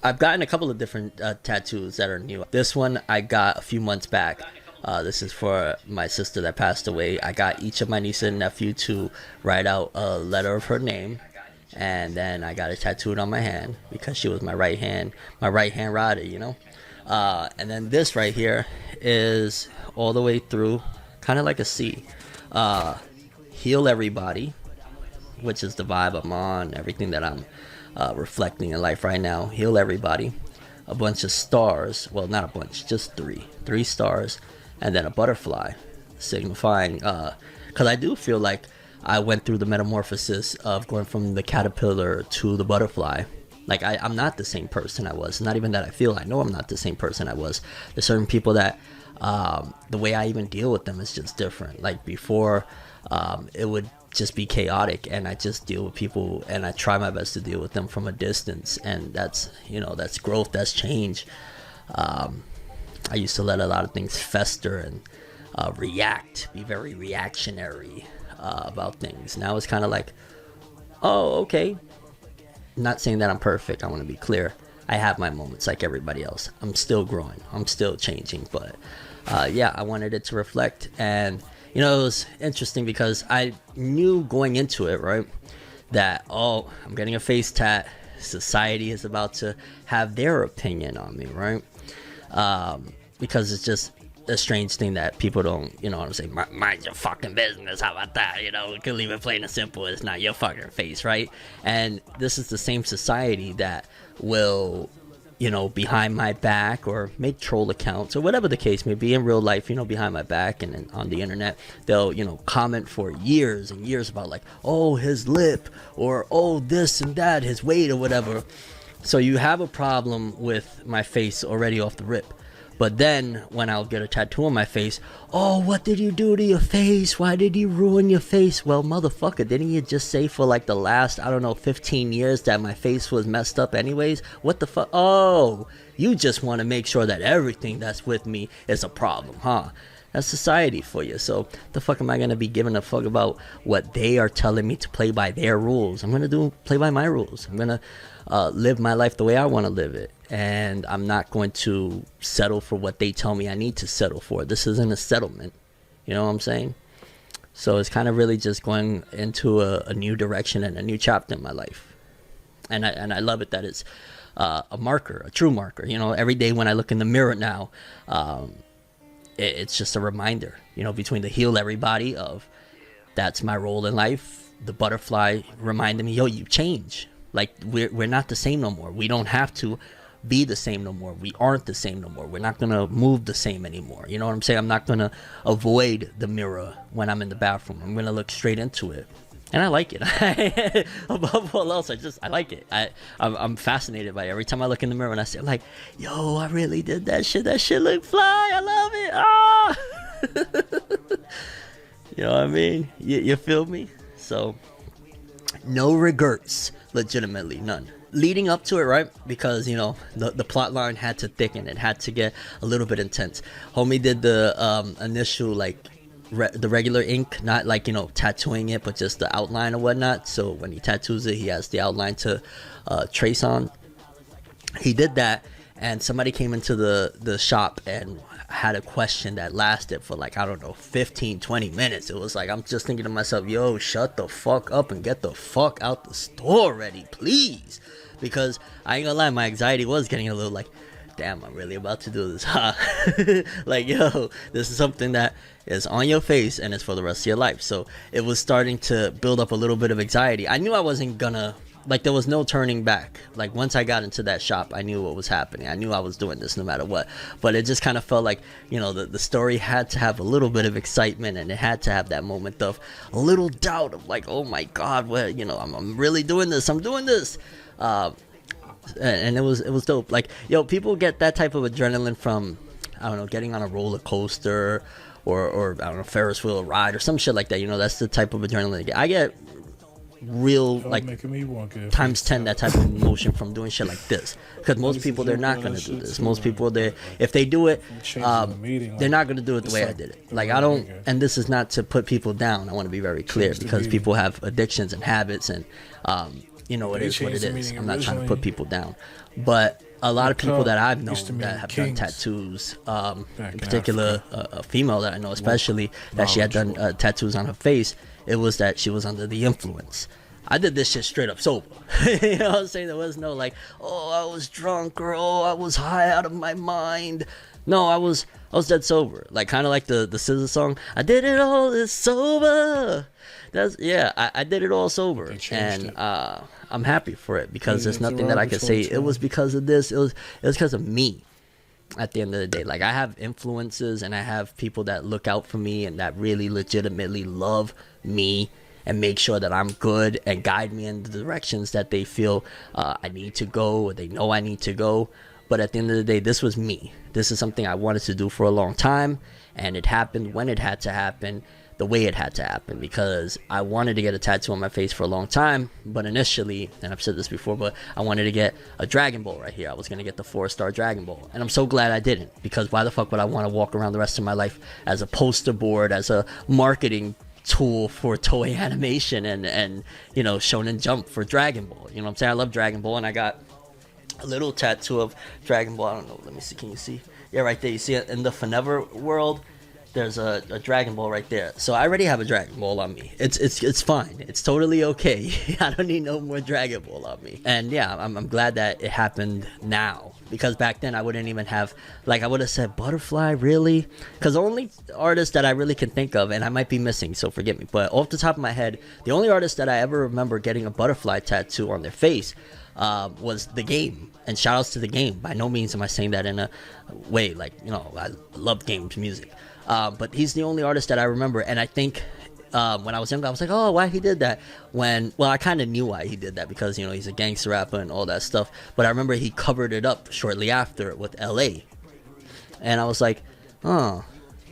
I've gotten a couple of different tattoos that are new. This one I got a few months back. This is for my sister that passed away. I got each of my niece and nephew to write out a letter of her name, and then I got it tattooed on my hand because she was my right hand rider, you know. And then this right here is all the way through, kind of like a C. Heal everybody, which is the vibe I'm on, everything that I'm reflecting in life right now. Heal everybody. A bunch of stars. Well, not a bunch, just three. Three stars. And then a butterfly, signifying, because I do feel like I went through the metamorphosis of going from the caterpillar to the butterfly. Like, I'm not the same person I was. Not even that I feel. I know I'm not the same person I was. There's certain people that the way I even deal with them is just different. Like, before, it would just be chaotic, and I just deal with people and I try my best to deal with them from a distance, and that's, you know, that's growth, that's change. I used to let a lot of things fester and be very reactionary about things. Now it's kind of like, oh, okay. Not saying that I'm perfect, I want to be clear. I have my moments like everybody else. I'm still growing, I'm still changing, but yeah, I wanted it to reflect. And you know, it was interesting because I knew going into it, right, that, oh, I'm getting a face tat. Society is about to have their opinion on me, right? Because it's just a strange thing that people don't, you know what I'm saying, mind your fucking business, how about that, you know, we can leave it plain and simple, it's not your fucking face, right? And this is the same society that will, you know, behind my back or make troll accounts or whatever the case may be in real life, you know, behind my back and then on the internet, they'll, you know, comment for years and years about like, oh, his lip, or oh, this and that, his weight or whatever. So you have a problem with my face already off the rip. But then when I'll get a tattoo on my face, oh, what did you do to your face? Why did you ruin your face? Well, motherfucker, didn't you just say for like the last, I don't know, 15 years that my face was messed up anyways? What the fuck? Oh, you just want to make sure that everything that's with me is a problem, huh? That's society for you. So the fuck am I going to be giving a fuck about what they are telling me to play by their rules? I'm going to play by my rules. I'm going to live my life the way I want to live it. And I'm not going to settle for what they tell me I need to settle for. This isn't a settlement. You know what I'm saying? So it's kind of really just going into a new direction and a new chapter in my life. And I love it that it's a marker, a true marker. You know, every day when I look in the mirror now, it's just a reminder, you know, between the heal everybody of that's my role in life. The butterfly reminded me, yo, you change. Like, we're not the same no more. We don't have to be the same no more. We aren't the same no more. We're not going to move the same anymore. You know what I'm saying? I'm not going to avoid the mirror when I'm in the bathroom. I'm going to look straight into it. And I like it. Above all else, I like it. I'm fascinated by it. Every time I look in the mirror and I say, like, yo, I really did that shit. That shit look fly. I love it. Ah! You know what I mean? You feel me? So, no regrets. Legitimately, none. Leading up to it, right? Because, you know, the plot line had to thicken. It had to get a little bit intense. Homie did the initial, like, the regular ink, not like, you know, tattooing it, but just the outline or whatnot. So when he tattoos it, he has the outline to trace on. He did that, and somebody came into the shop and had a question that lasted for like, I don't know, 15-20 minutes. It was like, I'm just thinking to myself, yo, shut the fuck up and get the fuck out the store already, please. Because I ain't gonna lie, my anxiety was getting a little like, damn, I'm really about to do this, huh? Like, yo, this is something that is on your face and it's for the rest of your life. So it was starting to build up a little bit of anxiety. I knew I wasn't gonna, like, there was no turning back. Like, once I got into that shop, I knew what was happening. I knew I was doing this no matter what. But it just kind of felt like, you know, the story had to have a little bit of excitement, and it had to have that moment of a little doubt of like, oh my God, what, you know, I'm really doing this. I'm doing this. And it was dope. Like, yo, people get that type of adrenaline from, I don't know, getting on a roller coaster or I don't know, Ferris wheel ride or some shit like that. You know, that's the type of adrenaline I get. Real, like, times 10 that type of emotion from doing shit like this, because most people, they're not gonna do this. Most people, they, if they do it, they're not gonna do it the way I did it. Like, I don't, and this is not to put people down, I want to be very clear, because people have addictions and habits, and you know, it is what it is. I'm not trying to put people down, but a lot of people that I've Used to known mean that have done kings tattoos, back in in particular, Africa. a female that I know, especially that she had done tattoos on her face, it was that she was under the influence. I did this shit straight up sober. You know what I'm saying? There was no like, oh, I was drunk or oh, I was high out of my mind. No, I was dead sober. Like kind of like the SZA song. I did it all this sober. That's yeah. I did it all sober, and I'm happy for it because there's nothing that I could say. It was because of this. It was because of me. At the end of the day, like I have influences and I have people that look out for me and that really legitimately love me and make sure that I'm good and guide me in the directions that they feel I need to go or they know I need to go. But at the end of the day, this was me. This is something I wanted to do for a long time, and it happened when it had to happen, the way it had to happen, because I wanted to get a tattoo on my face for a long time. But initially, and I've said this before, but I wanted to get a Dragon Ball right here. I was going to get the 4-star Dragon Ball, and I'm so glad I didn't, because why the fuck would I want to walk around the rest of my life as a poster board, as a marketing tool for Toei Animation and you know, Shonen Jump for Dragon Ball? You know what I'm saying? I love Dragon Ball, and I got a little tattoo of Dragon Ball. I don't know. Let me see. Can you see? Yeah, right there. You see it in the Forever world. There's a Dragon Ball right there. So I already have a Dragon Ball on me. It's fine. It's totally okay. I don't need no more Dragon Ball on me. And yeah, I'm glad that it happened now, because back then I wouldn't even have, like, I would have said Butterfly, really? Because the only artist that I really can think of, and I might be missing, so forgive me, but off the top of my head, the only artist that I ever remember getting a butterfly tattoo on their face was the game. And shout outs to the game. By no means am I saying that in a way like, you know, I love games music. But he's the only artist that I remember. And I think when I was younger, I was like, oh, why he did that? Well, I kind of knew why he did that, because, you know, he's a gangster rapper and all that stuff. But I remember he covered it up shortly after with LA. And I was like, oh,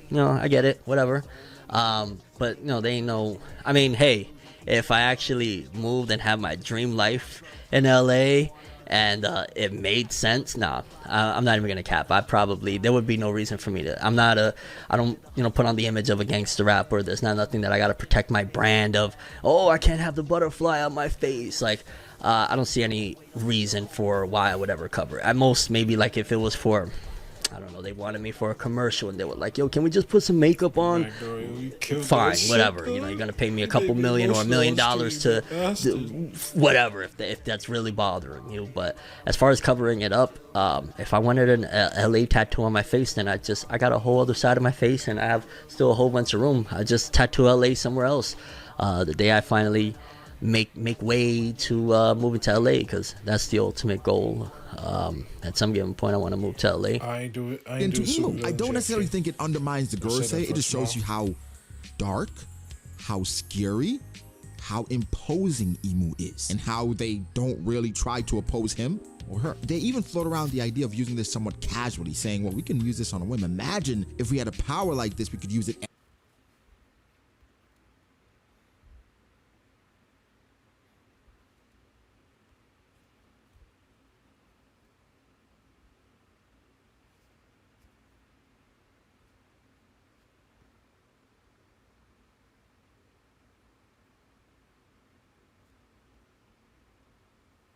you know, I get it, whatever. But, you know, they ain't no, I mean, hey, if I actually moved and had my dream life in LA and it made sense, I'm not even gonna cap. There would be no reason for me to. I don't, you know, put on the image of a gangster rapper. There's not nothing that I gotta protect my brand of. Oh, I can't have the butterfly on my face. Like, I don't see any reason for why I would ever cover it. At most, maybe like if it was for, I don't know, they wanted me for a commercial and they were like, yo, can we just put some makeup on? Fine, whatever. You know, you're gonna pay me a couple million or $1 million to whatever, if that's really bothering you. But as far as covering it up, if I wanted an LA tattoo on my face, then I got a whole other side of my face and I have still a whole bunch of room. I just tattoo LA somewhere else the day I finally make way to moving to LA, because that's the ultimate goal. At some given point, I want to move to LA. I do it. I don't necessarily think it undermines the Gorosei. It just shows you how dark, how scary, how imposing Imu is, and how they don't really try to oppose him or her. They even float around the idea of using this somewhat casually, saying, well, we can use this on a whim. Imagine if we had a power like this, we could use it.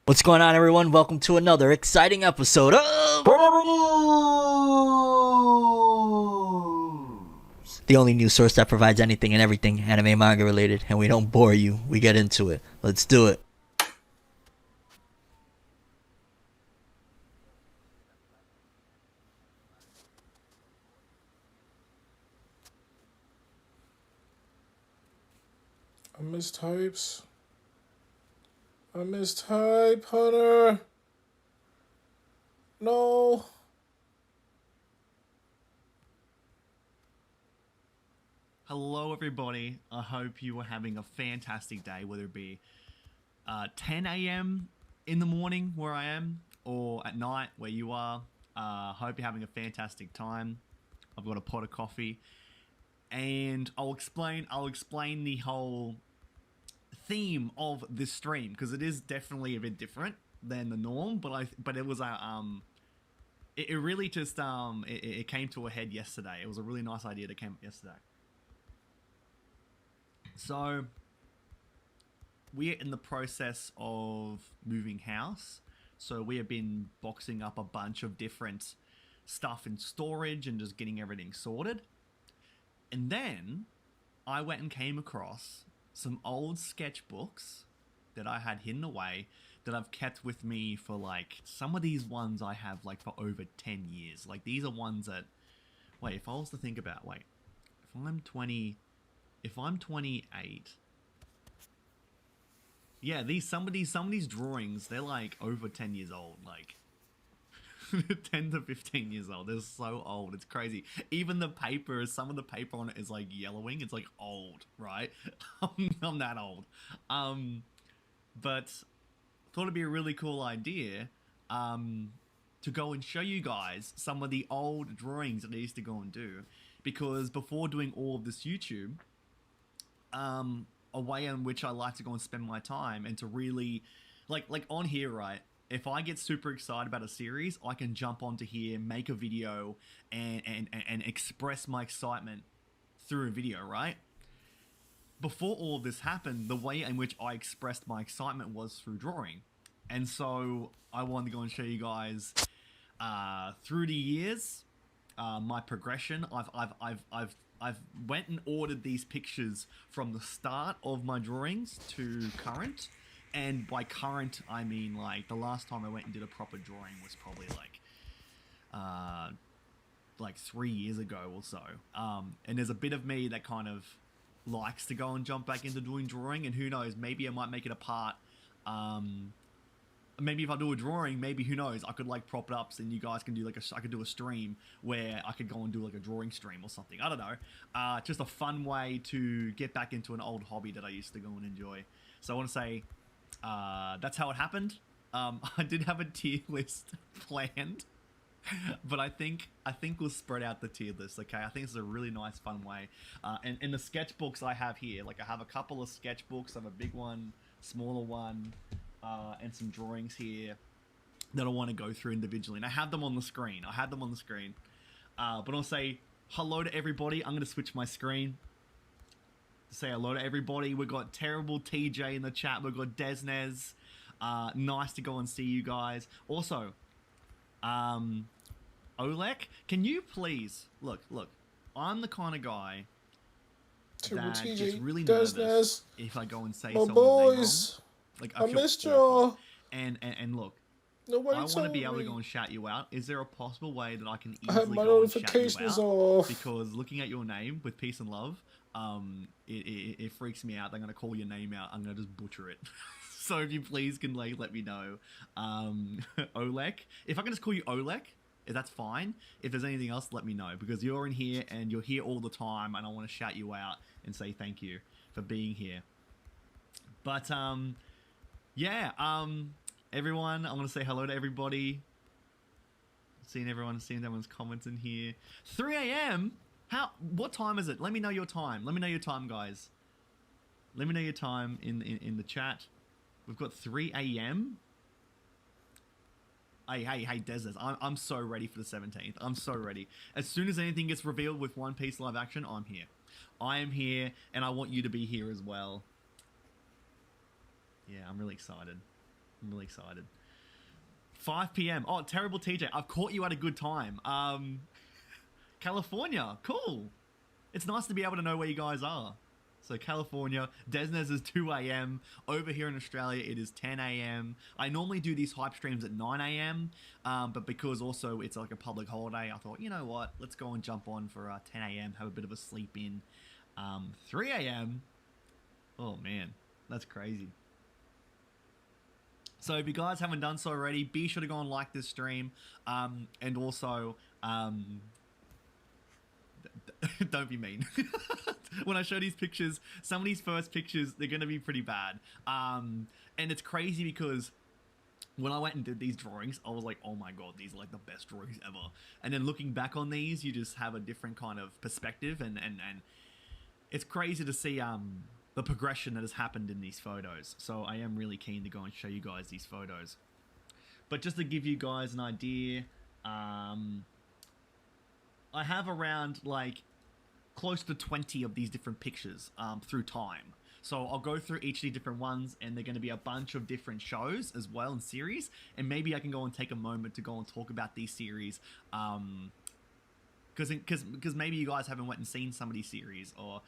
What's going on, everyone? Welcome to another exciting episode of Forever News, the only news source that provides anything and everything anime manga related, and we don't bore you. We get into it. Let's do it. I mistypes. I mistype, Hunter. No. Hello, everybody. I hope you are having a fantastic day, whether it be 10 a.m. in the morning where I am, or at night where you are. Hope you're having a fantastic time. I've got a pot of coffee, and I'll explain the whole theme of this stream, because it is definitely a bit different than the norm. But it was it really just it came to a head yesterday. It was a really nice idea that came up yesterday. So we're in the process of moving house. So we have been boxing up a bunch of different stuff in storage and just getting everything sorted. And then I went and came across some old sketchbooks that I had hidden away that I've kept with me for like, some of these ones I have like for over 10 years. Like these are ones that, wait, if I was to think about, wait, if I'm 28, yeah, some of these drawings, they're like over 10 years old, like 10 to 15 years old. They're so old. It's crazy. Even the paper, some of the paper on it is like yellowing. It's like old, right? I'm that old. But thought it'd be a really cool idea to go and show you guys some of the old drawings that I used to go and do, because before doing all of this YouTube, a way in which I like to go and spend my time and to really like on here, right? If I get super excited about a series, I can jump onto here, make a video and express my excitement through a video, right? Before all of this happened, the way in which I expressed my excitement was through drawing. And so I wanted to go and show you guys through the years my progression. I've went and ordered these pictures from the start of my drawings to current. And by current, I mean like the last time I went and did a proper drawing was probably like 3 years ago or so. And there's a bit of me that kind of likes to go and jump back into doing drawing, and who knows, maybe I might make it a part. Maybe if I do a drawing, maybe, who knows, I could like prop it up and you guys can do like I could do a stream where I could go and do like a drawing stream or something. I don't know. Just a fun way to get back into an old hobby that I used to go and enjoy. So I want to say that's how it happened. I did have a tier list planned, but I think we'll spread out the tier list. Okay, I think it's a really nice, fun way. And in the sketchbooks I have here, like I have a couple of sketchbooks. I have a big one, smaller one, and some drawings here that I want to go through individually. And I have them on the screen. But I'll say hello to everybody. I'm going to switch my screen. Say hello to everybody. We've got Terrible TJ in the chat. We've got Desnez. Nice to go and see you guys. Also, Olek, can you please look? I'm the kind of guy Terrible that TJ, gets really Desnez, nervous if I go and say my someone's name wrong. boys. Like I feel missed awful. y'all. And look, Nobody I want to told be able to me. go and shout you out. Is there a possible way that I can I had easily my go and shout you notifications out? off. Because looking at your name with peace and love, it freaks me out. I'm gonna call your name out. I'm gonna just butcher it. So if you please can like let me know, Olek. If I can just call you Olek, if that's fine. If there's anything else, let me know, because you're in here and you're here all the time, and I want to shout you out and say thank you for being here. But yeah, everyone, I want to say hello to everybody. Seeing everyone's comments in here. 3 a.m. What time is it? Let me know your time. Let me know your time, guys. Let me know your time in the chat. We've got 3 a.m. Hey, Desert. I'm so ready for the 17th. I'm so ready. As soon as anything gets revealed with One Piece live action, I'm here. I am here, and I want you to be here as well. Yeah, I'm really excited. 5 p.m. Oh, Terrible TJ. I've caught you at a good time. California. Cool. It's nice to be able to know where you guys are. So California, Desnez is 2 a.m. Over here in Australia, it is 10 a.m. I normally do these hype streams at 9 a.m. But because also it's like a public holiday, I thought, you know what? Let's go and jump on for 10 a.m., have a bit of a sleep in. 3 a.m. Oh, man. That's crazy. So if you guys haven't done so already, be sure to go and like this stream. And also, don't be mean. When I show these pictures, some of these first pictures, they're going to be pretty bad. And it's crazy because when I went and did these drawings, I was like, oh my God, these are like the best drawings ever. And then looking back on these, you just have a different kind of perspective. And it's crazy to see the progression that has happened in these photos. So I am really keen to go and show you guys these photos. But just to give you guys an idea, I have around like close to 20 of these different pictures through time. So I'll go through each of the different ones, and they're going to be a bunch of different shows as well and series. And maybe I can go and take a moment to go and talk about these series. Because maybe you guys haven't went and seen some of these series, or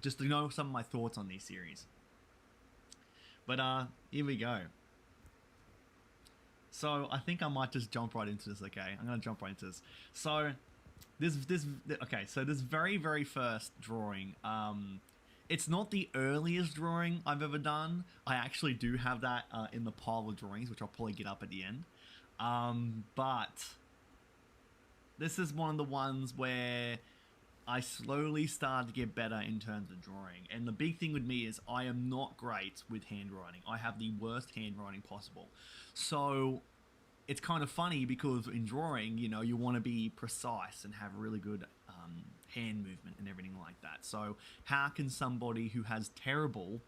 just to know some of my thoughts on these series. But here we go. So I think I might just jump right into this. Okay, I'm gonna jump right into this. So this very, very first drawing. It's not the earliest drawing I've ever done. I actually do have that in the pile of drawings, which I'll probably get up at the end. But this is one of the ones where I slowly started to get better in terms of drawing. And the big thing with me is I am not great with handwriting. I have the worst handwriting possible. So it's kind of funny because in drawing, you know, you want to be precise and have really good hand movement and everything like that. So how can somebody who has terrible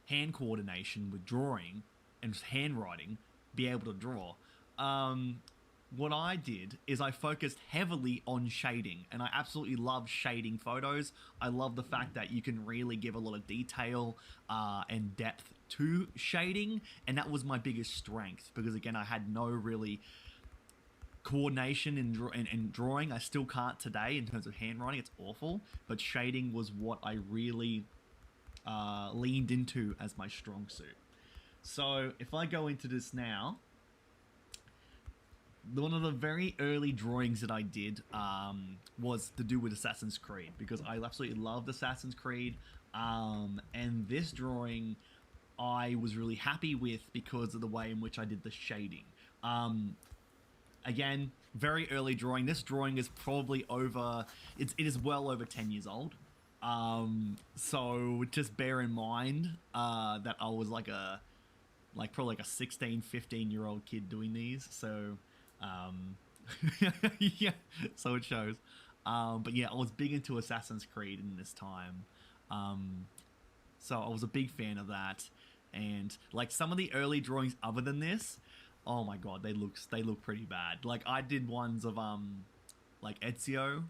hand coordination with drawing and handwriting be able to draw? What I did is I focused heavily on shading, and I absolutely love shading photos. I love the fact that you can really give a lot of detail and depth to shading, and that was my biggest strength because, again, I had no really coordination in drawing. I still can't today in terms of handwriting. It's awful, but shading was what I really leaned into as my strong suit. So if I go into this now, one of the very early drawings that I did was to do with Assassin's Creed, because I absolutely loved Assassin's Creed, and this drawing I was really happy with because of the way in which I did the shading. Again, very early drawing. This drawing is probably it is well over 10 years old. So just bear in mind that I was probably like a 16, 15-year-old kid doing these. So yeah, so it shows. But yeah, I was big into Assassin's Creed in this time. So I was a big fan of that. And like some of the early drawings other than this, oh my god, they look pretty bad. Like I did ones of like Ezio,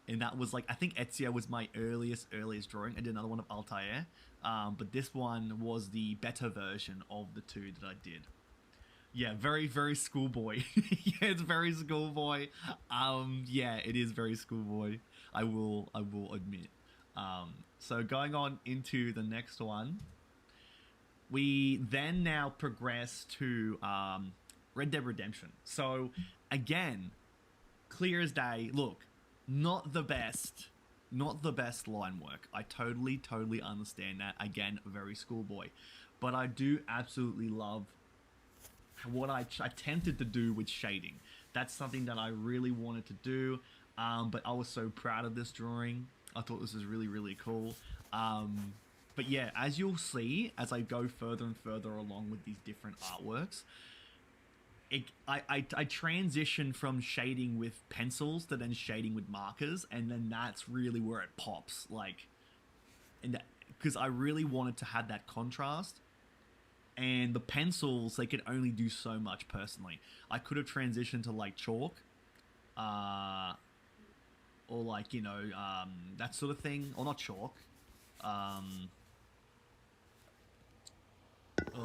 and that was like, I think Ezio was my earliest drawing. I did another one of Altair, but this one was the better version of the two that I did. Yeah, very, very schoolboy. Yeah, it's very schoolboy. Yeah, it is very schoolboy. I will admit. So going on into the next one, we then now progress to Red Dead Redemption. So again, clear as day. Look, not the best line work. I totally understand that. Again, very schoolboy, but I do absolutely love what I attempted to do with shading. That's something that I really wanted to do, but I was so proud of this drawing. I thought this was really, really cool. But yeah, as you'll see, as I go further and further along with these different artworks, I transition from shading with pencils to then shading with markers, and then that's really where it pops. Like, and because I really wanted to have that contrast. And the pencils, they could only do so much personally. I could have transitioned to like chalk, or like, you know, that sort of thing, or not chalk. Or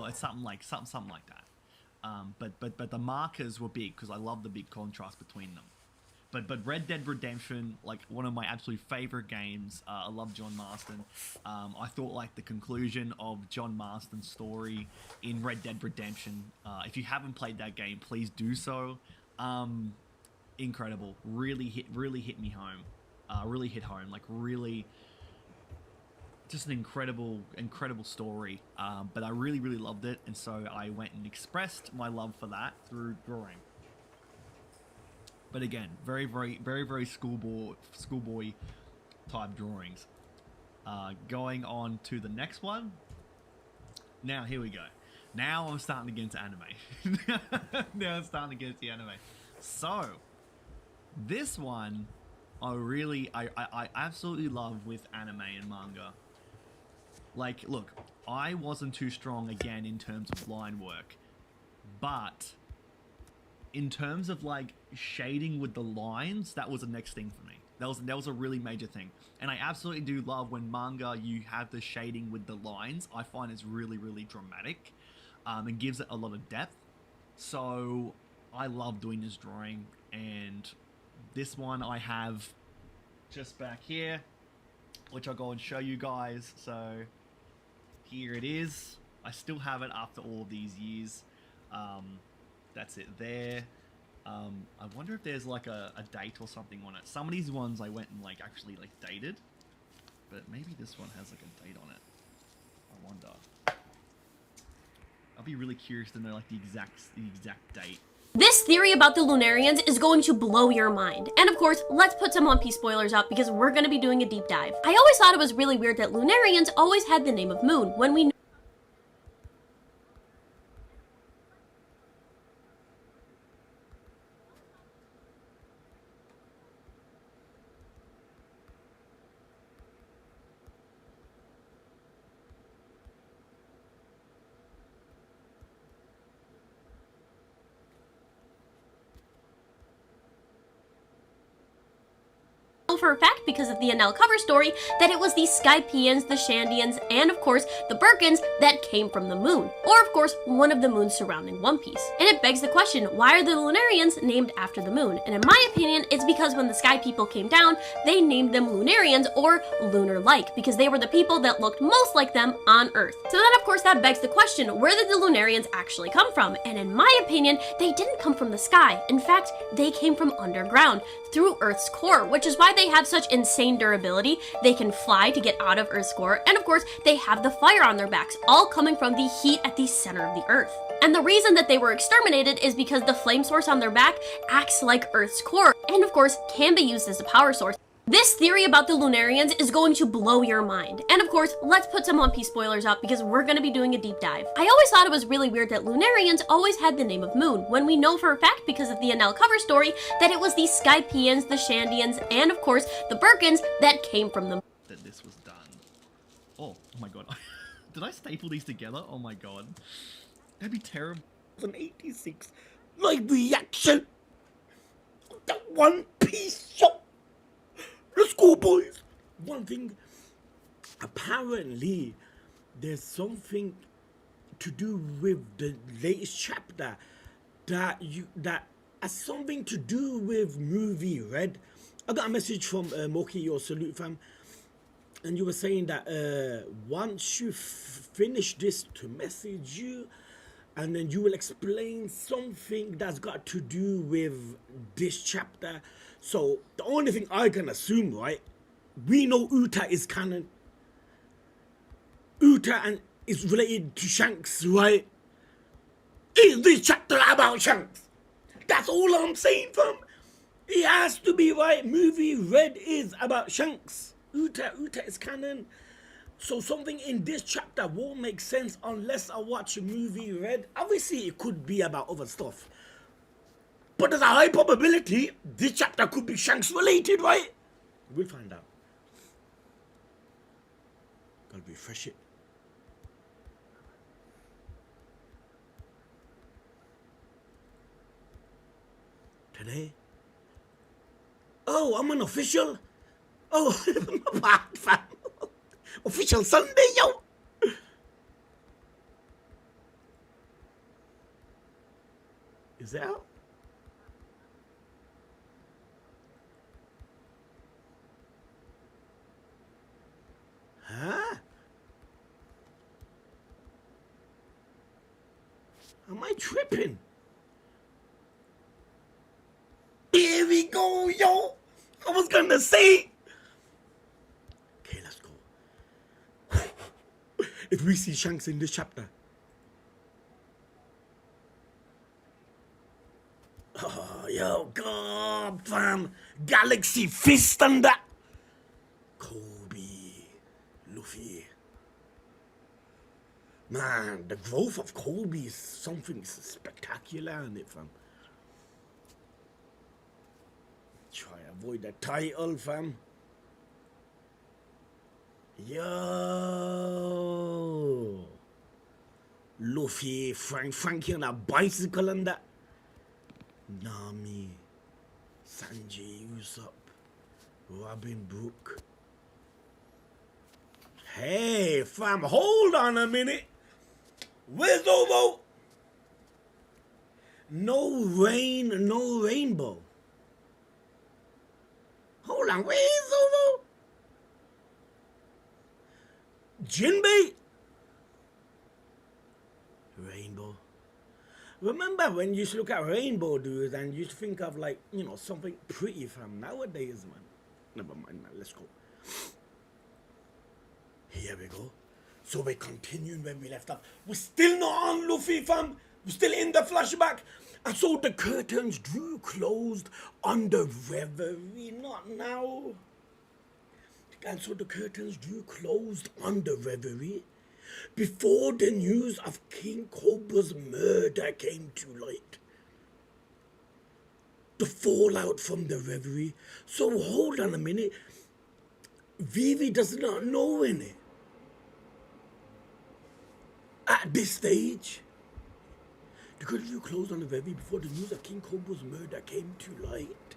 it's something like that. But the markers were big because I love the big contrast between them. But Red Dead Redemption, like one of my absolute favorite games. I love John Marston. I thought like the conclusion of John Marston's story in Red Dead Redemption. If you haven't played that game, please do so. Incredible. Really hit me home. Really hit home. Like really, just an incredible story. But I really loved it, and so I went and expressed my love for that through drawing. But again, very schoolboy type drawings. Going on to the next one. Now, here we go. Now I'm starting to get into anime. Now I'm starting to get into the anime. So, this one, I absolutely love with anime and manga. Like, look, I wasn't too strong again in terms of line work, but in terms of like shading with the lines, that was the next thing for me. That was a really major thing. And I absolutely do love when manga you have the shading with the lines. I find it's really, really dramatic, and gives it a lot of depth. So I love doing this drawing, and this one I have just back here, which I'll go and show you guys. So here it is. I still have it after all of these years. That's it there. I wonder if there's like a date or something on it. Some of these ones I went and like actually like dated, but maybe this one has like a date on it. I wonder. I'll be really curious to know like the exact date. This theory about the Lunarians is going to blow your mind. And of course, let's put some One Piece spoilers up because we're going to be doing a deep dive. I always thought it was really weird that Lunarians always had the name of Moon when we for a fact because of the NL cover story that it was the Skypians, the Shandians, and of course the Birkins that came from the moon, or of course one of the moons surrounding One Piece. And it begs the question, why are the Lunarians named after the moon? And in my opinion, it's because when the Sky People came down, they named them Lunarians or lunar-like because they were the people that looked most like them on Earth. So then of course that begs the question, where did the Lunarians actually come from? And in my opinion, they didn't come from the sky. In fact, they came from underground through Earth's core, which is why they have such insane durability. They can fly to get out of Earth's core, and of course, they have the fire on their backs, all coming from the heat at the center of the Earth. And the reason that they were exterminated is because the flame source on their back acts like Earth's core, and of course, can be used as a power source. This theory about the Lunarians is going to blow your mind. And of course, let's put some One Piece spoilers up because we're going to be doing a deep dive. I always thought it was really weird that Lunarians always had the name of Moon, when we know for a fact because of the NL cover story that it was the Skypians, the Shandians, and of course the Birkins that came from the That this was done. Oh my god. Did I staple these together? Oh my god. That'd be terrible. 86 live reaction of the One Piece show. Let's go, boys. One thing, apparently, there's something to do with the latest chapter that has something to do with movie Red. I got a message from Moki, your salute fam, and you were saying that once you finish this to message you, and then you will explain something that's got to do with this chapter. So the only thing I can assume, right? We know Uta is canon. Uta and is related to Shanks, right? Is this chapter about Shanks? That's all I'm saying, fam. It has to be right. Movie Red is about Shanks. Uta is canon. So something in this chapter won't make sense unless I watch a movie Red. Obviously, it could be about other stuff. But there's a high probability this chapter could be Shanks related, right? We'll find out. Gotta refresh it. Today? Oh, I'm an official? Oh, my bad, fam. Official Sunday, yo! Is it out? Huh? Am I tripping? Here we go, yo! I was gonna say. Okay, let's go. If we see Shanks in this chapter. Oh, yo, God, fam. Galaxy Fist and that. Kobe. Luffy. Man, the growth of Kobe is something spectacular in it, fam. Try avoid the title, fam. Yo. Luffy, Frankie on a bicycle and that. Nami. Sanji, Usopp. Robin Brook. Hey, fam, hold on a minute. Where's Ovo? No rain, no rainbow. Hold on, where's Ovo? Jinbei? Rainbow. Remember when you used to look at rainbow dudes and you used to think of like, you know, something pretty from nowadays, man. Never mind, man, let's go. Here we go. So we're continuing when we left off. We're still not on Luffy, fam. We're still in the flashback. And so the curtains drew closed on the reverie. Not now. And so the curtains drew closed on the reverie before the news of King Cobra's murder came to light. The fallout from the reverie. So hold on a minute. Vivi does not know in it. At this stage, the curtains drew closed on the reverie before the news of King Cobra's murder came to light.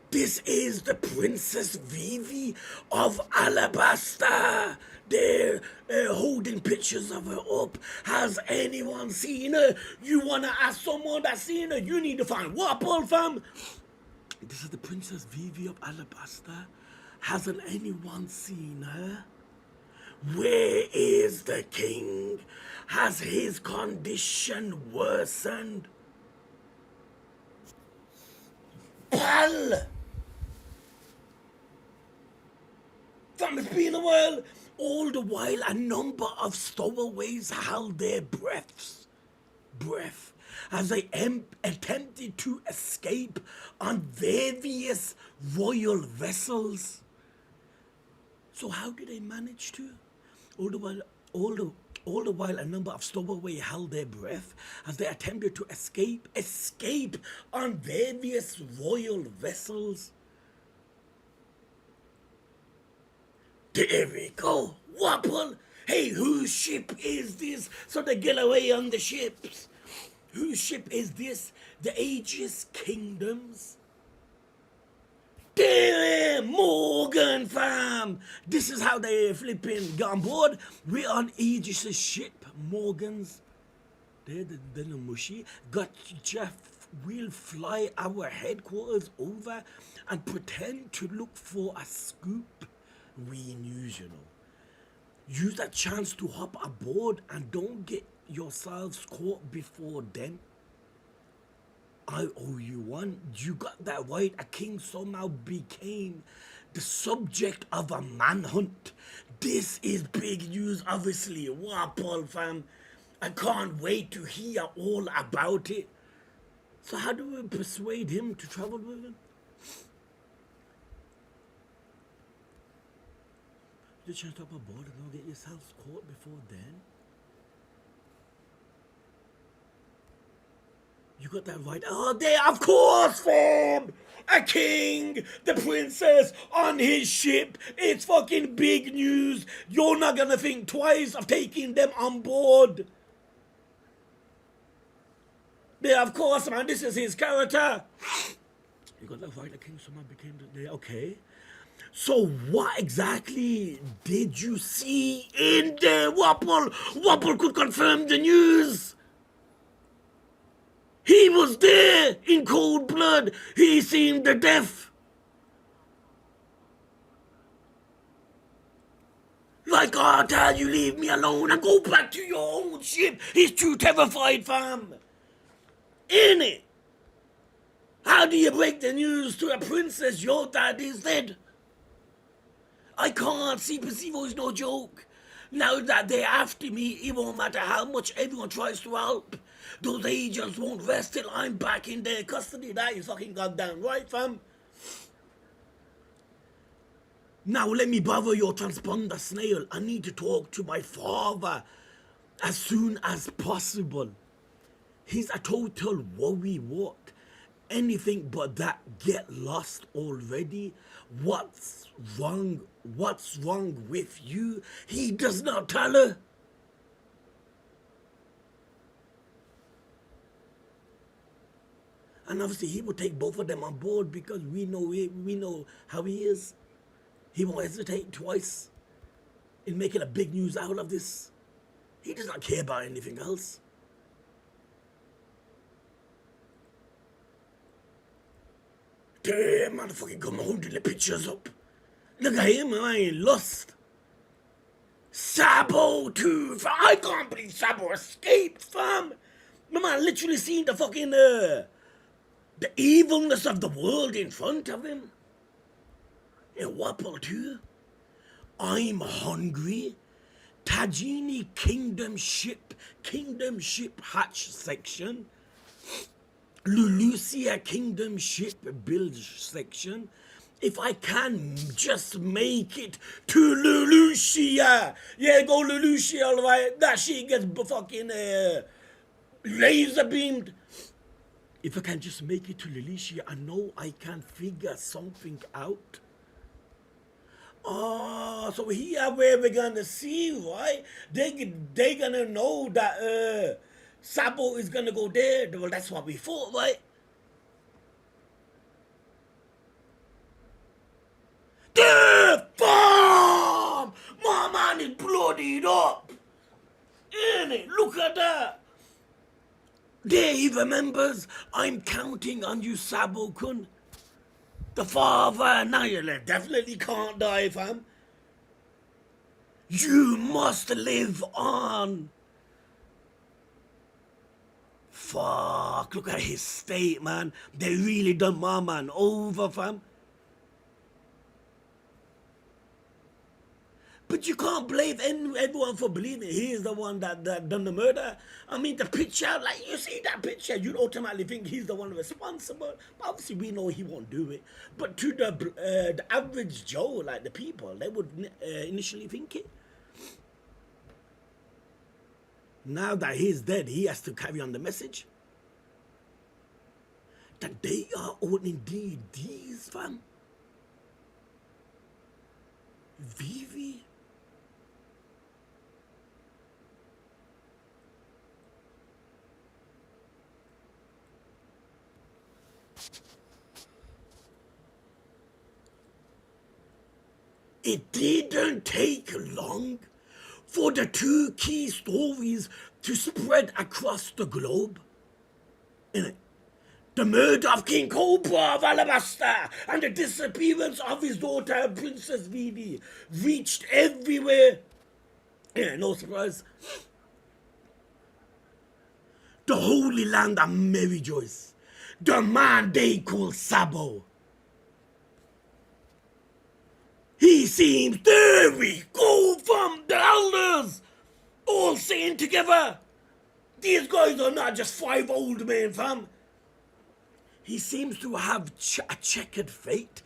This is the Princess Vivi of Alabasta. They're holding pictures of her up. Has anyone seen her? You wanna ask someone that's seen her? You need to find Wapple, fam. This is the Princess Vivi of Alabasta. Hasn't anyone seen her? Where is the king? Has his condition worsened? Pal! Fam, it's been a while. All the while, a number of stowaways held their breath as they attempted to escape on various royal vessels. So how did they manage to? All the while, a number of stowaways held their breath as they attempted to escape on various royal vessels. There we go. Wapple. Hey, whose ship is this? So they get away on the ships. Whose ship is this? The Aegis Kingdoms. There, Morgan, fam. This is how they flipping got on board. We're on Aegis' ship, Morgan's. They're the Namushi. Got Jeff. We'll fly our headquarters over and pretend to look for a scoop. We news, you know. Use that chance to hop aboard and don't get yourselves caught before then. I owe you one. You got that right. A king somehow became the subject of a manhunt. This is big news, obviously. Wapol, fam. I can't wait to hear all about it. So how do we persuade him to travel with him? The chance to hop aboard and don't get yourselves caught before then. You got that right. Oh, there, of course, fam. A king, the princess on his ship. It's fucking big news. You're not gonna think twice of taking them on board. Yeah, of course, man. This is his character. You got that right. A king, someone became the. Okay. So what exactly did you see in there, Wapple? Wapple could confirm the news. He was there in cold blood. He seen the death. Like, oh, Dad, you leave me alone and go back to your own ship. He's too terrified, fam. Ain't it? How do you break the news to a princess your dad is dead? I can't see Percival is no joke. Now that they're after me, it won't matter how much everyone tries to help. Those agents won't rest till I'm back in their custody. That is fucking goddamn right, fam. Now let me borrow your transponder, Snail. I need to talk to my father as soon as possible. He's a total worrywart. Anything but that. Get lost already. What's wrong? What's wrong with you? He does not tell her. And obviously he would take both of them on board because we know how he is. He won't hesitate twice in making a big news out of this. He does not care about anything else. Damn, motherfucking come holding the pictures up. Look at him, I ain't lost. Sabo too, fam. I can't believe Sabo escaped, fam. My man literally seen the fucking, the evilness of the world in front of him. And Wapple too. I'm hungry. Tajini Kingdom Ship hatch section. Lulusia Kingdom Ship build section. If I can just make it to Lulusia. Yeah, go Lulusia, alright. That shit gets fucking laser beamed. If I can just make it to Lulusia, I know I can figure something out. Oh, so here where we're gonna see, right? They gonna know that Sabo is gonna go there. Well, that's what we thought, right? The farm! My man is bloodied up. Ain't it? Look at that. There he remembers. I'm counting on you, Sabo-kun. The father, now you definitely can't die, fam. You must live on. Fuck, look at his state, man. They really done my man over, fam. But you can't blame everyone for believing he's the one that done the murder. I mean, the picture, like, you see that picture, you'd automatically think he's the one responsible. But obviously, we know he won't do it. But to the average Joe, like the people, they would initially think it. Now that he's dead, he has to carry on the message. That they are all indeed these, fam. Vivi. It didn't take long for the two key stories to spread across the globe. The murder of King Cobra of Alabasta and the disappearance of his daughter, Princess Vivi, reached everywhere. No surprise. The Holy Land of Mary Joyce, the man they call Sabo. He seems there we go from the elders, all sitting together. These guys are not just 5 old men, fam. He seems to have a checkered fate,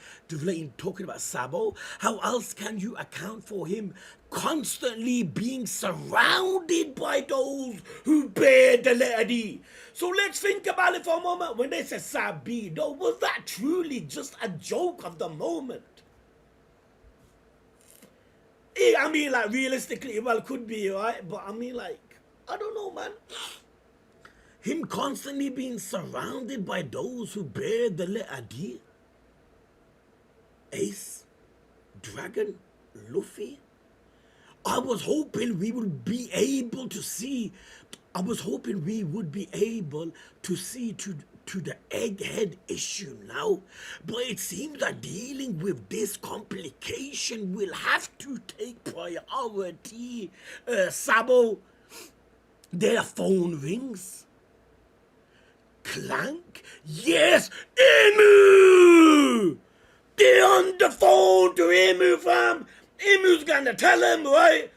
talking about Sabo. How else can you account for him constantly being surrounded by those who bear the letter D? So let's think about it for a moment. When they said Sabido, was that truly just a joke of the moment? I mean, like, realistically, well, it could be, right? But I mean, like, I don't know, man. Him constantly being surrounded by those who bear the letter D. Ace, Dragon, Luffy. I was hoping we would be able to see to the egghead issue now, but it seems that dealing with this complication will have to take priority. Sabo, their phone rings. Clank? Yes! Emu! They're on the phone to Emu, fam! Emu's gonna tell him, right?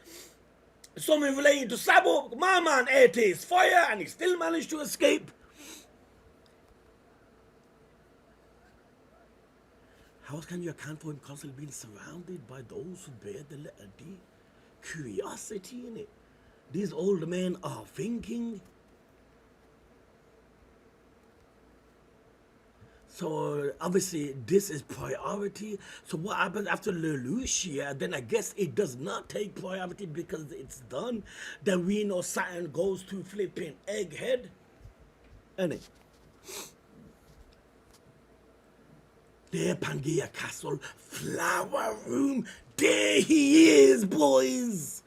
Something relating to Sabo. My man ate his fire and he still managed to escape. How can you account for him constantly being surrounded by those who bear the letter D? Curiosity in it. These old men are thinking. So obviously this is priority. So what happens after Lelouchia? Then I guess it does not take priority because it's done. Then we know Saturn goes to flipping Egghead. And it. there, Pangea Castle, Flower Room. There he is, boys.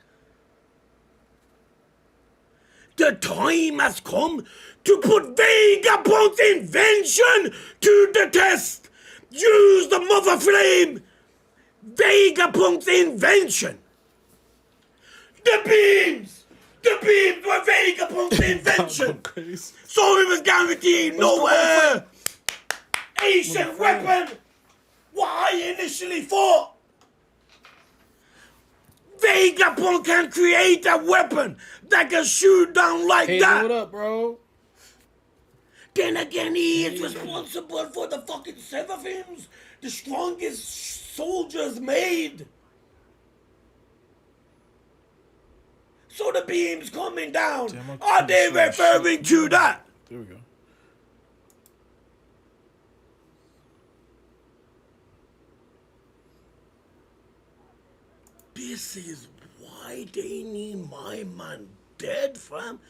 The time has come to put Vegapunk's invention to the test. Use the mother flame. Vegapunk's invention. The beams were Vegapunk's invention. So it was guaranteed nowhere. Ancient weapon. What I initially thought. Vegapunk can create a weapon that can shoot down like that. What up, bro? Then again, he is responsible for the fucking Seraphims, the strongest soldiers made. So the beams coming down, are they referring to that? There we go. This is why they need my man dead, fam.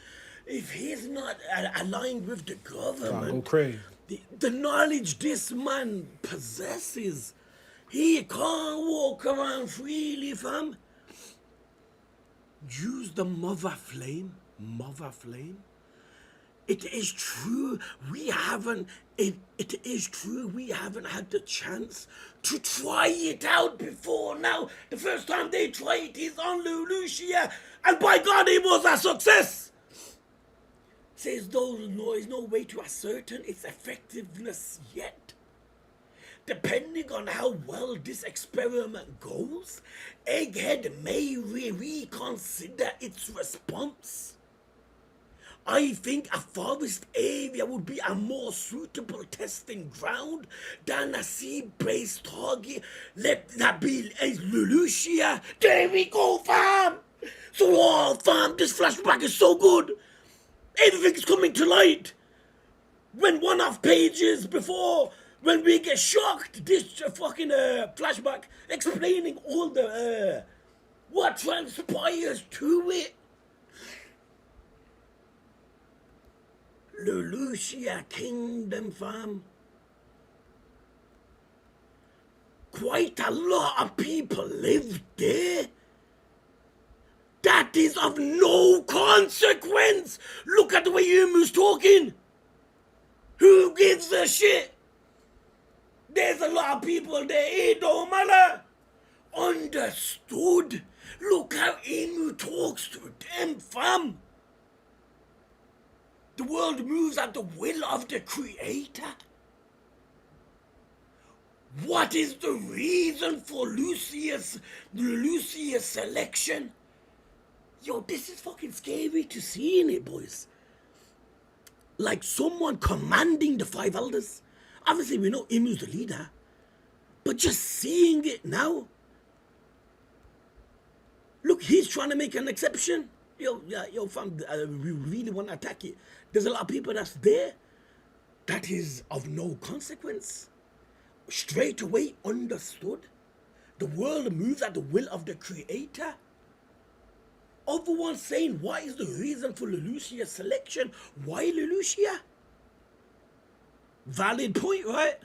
If he's not aligned with the government, Go crazy. the knowledge this man possesses, he can't walk around freely, fam. Use the mother flame. It is true we haven't had the chance to try it out before now. The first time they tried it is on Lelouchia, and by God it was a success. Says there's no way to ascertain its effectiveness yet. Depending on how well this experiment goes, Egghead may reconsider its response. I think a forest area would be a more suitable testing ground than a sea-based target. Let that be Lelouchia. There we go, fam! So, fam, this flashback is so good. Everything's coming to light. When one-off pages before, when we get shocked, this fucking flashback explaining all the what transpires to it. Lelouchia Kingdom, fam. Quite a lot of people live there. That is of no consequence. Look at the way Yumu's talking. Who gives a shit? There's a lot of people there. It don't matter. Understood? Look how Imu talks to them, fam. The world moves at the will of the Creator. What is the reason for Lucius' selection? Yo, this is fucking scary to see in it, boys. Like someone commanding the five elders. Obviously, we know Imu's the leader. But just seeing it now. Look, he's trying to make an exception. Yo, fam, we really want to attack it. There's a lot of people that's there. That is of no consequence. Straight away understood. The world moves at the will of the Creator. Other ones saying, what is the reason for Lelouchia's selection? Why Lelouchia? Valid point, right?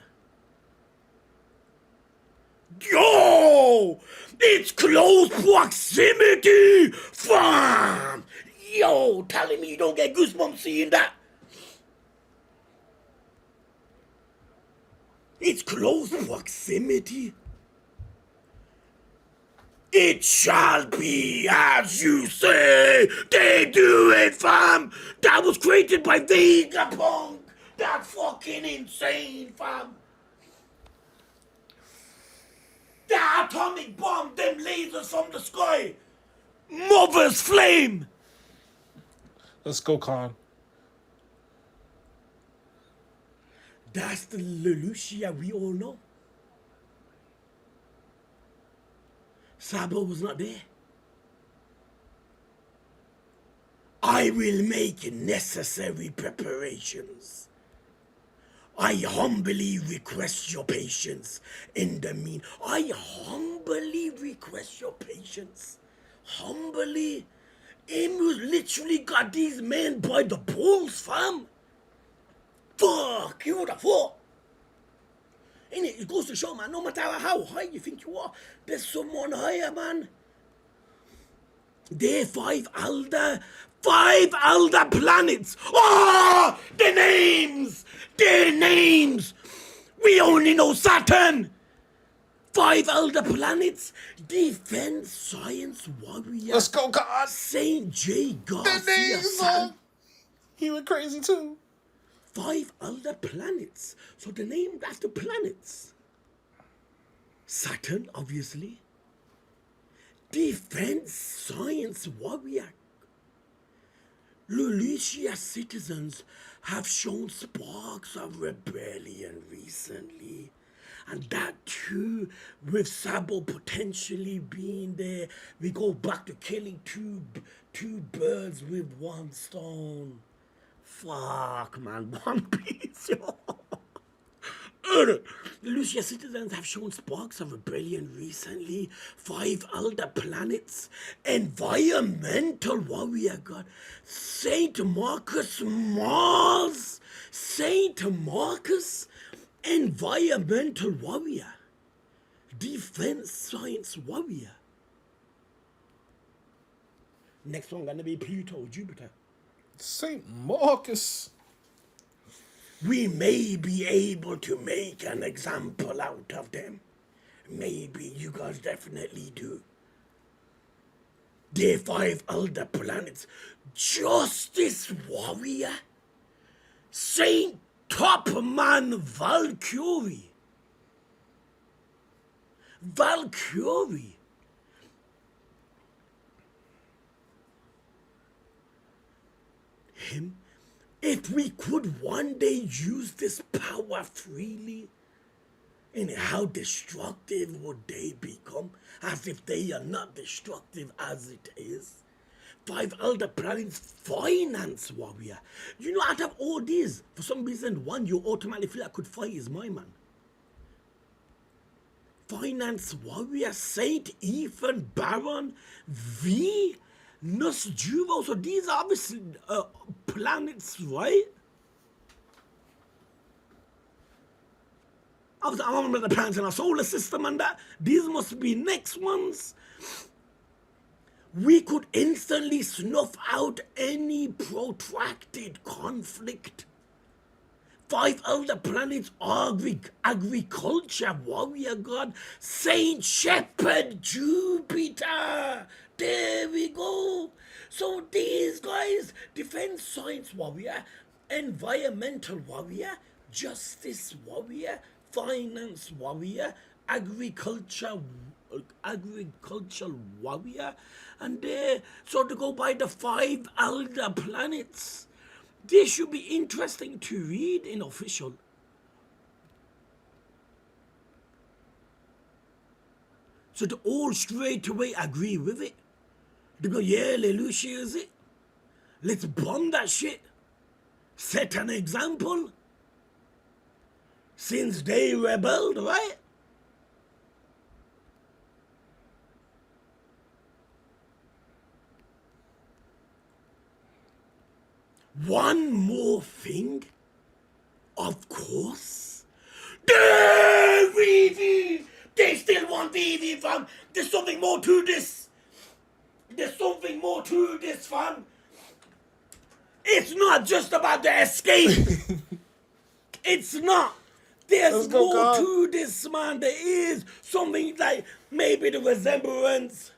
Yo! It's close proximity! Fam! Yo, telling me you don't get goosebumps seeing that? It's close proximity. It shall be as you say. They do it, fam. That was created by Vegapunk. That's fucking insane, fam. The atomic bomb, them lasers from the sky. Mother's flame. Let's go, Khan. That's the Lelouchia we all know. Sabo was not there. I will make necessary preparations. I humbly request your patience in the mean. I humbly request your patience. Humbly. Emu's literally got these men by the balls, fam. Fuck, you would have thought. Innit? It goes to show, man, no matter how high you think you are, there's someone higher, man. They're five elder planets. Oh, the names! Their names! We only know Saturn! 5 elder planets, defense science warrior. Let's go, God. Saint J. The Garcia. names, son. He went crazy too. 5 elder planets. So they're named after planets. Saturn, obviously. Defense science warrior. Lulicia citizens have shown sparks of rebellion recently. And that too, with Sabo potentially being there, we go back to killing two birds with one stone. Fuck, man, One Piece, yo. The Lucia citizens have shown sparks of rebellion recently. 5 elder planets. Environmental warrior god. Saint Marcus Mars. Saint Marcus. Environmental warrior. Defense science warrior. Next one gonna be Pluto, Jupiter. St. Marcus. We may be able to make an example out of them. Maybe you guys definitely do. They're 5 elder planets. Justice warrior. Saint Topman Valkyrie. Valkyrie. Him. If we could one day use this power freely, and how destructive would they become? As if they are not destructive as it is. 5 elder planets, finance warrior. You know, out of all these, for some reason, one you automatically feel I could fight is my man. Finance warrior, Saint Ethan Baron, V. Nusjuro. So these are obviously planets, right? Obviously, I'm on the planets in our solar system and that. These must be next ones. We could instantly snuff out any protracted conflict. 5 elder planets, agriculture warrior god, Saint Shepherd Jupiter. There we go. So these guys, defense science warrior, environmental warrior, justice warrior, finance warrior, agricultural warrior, and so to go by the 5 elder planets. This should be interesting to read in official. So they all straight away agree with it. They go, yeah, Lelouch is it. Let's bomb that shit. Set an example. Since they rebelled, right? One more thing, of course. The VV! They still want VV, fam. There's something more to this. There's something more to this, fam. It's not just about the escape. It's not. There's more to this, man. There is something like maybe the resemblance.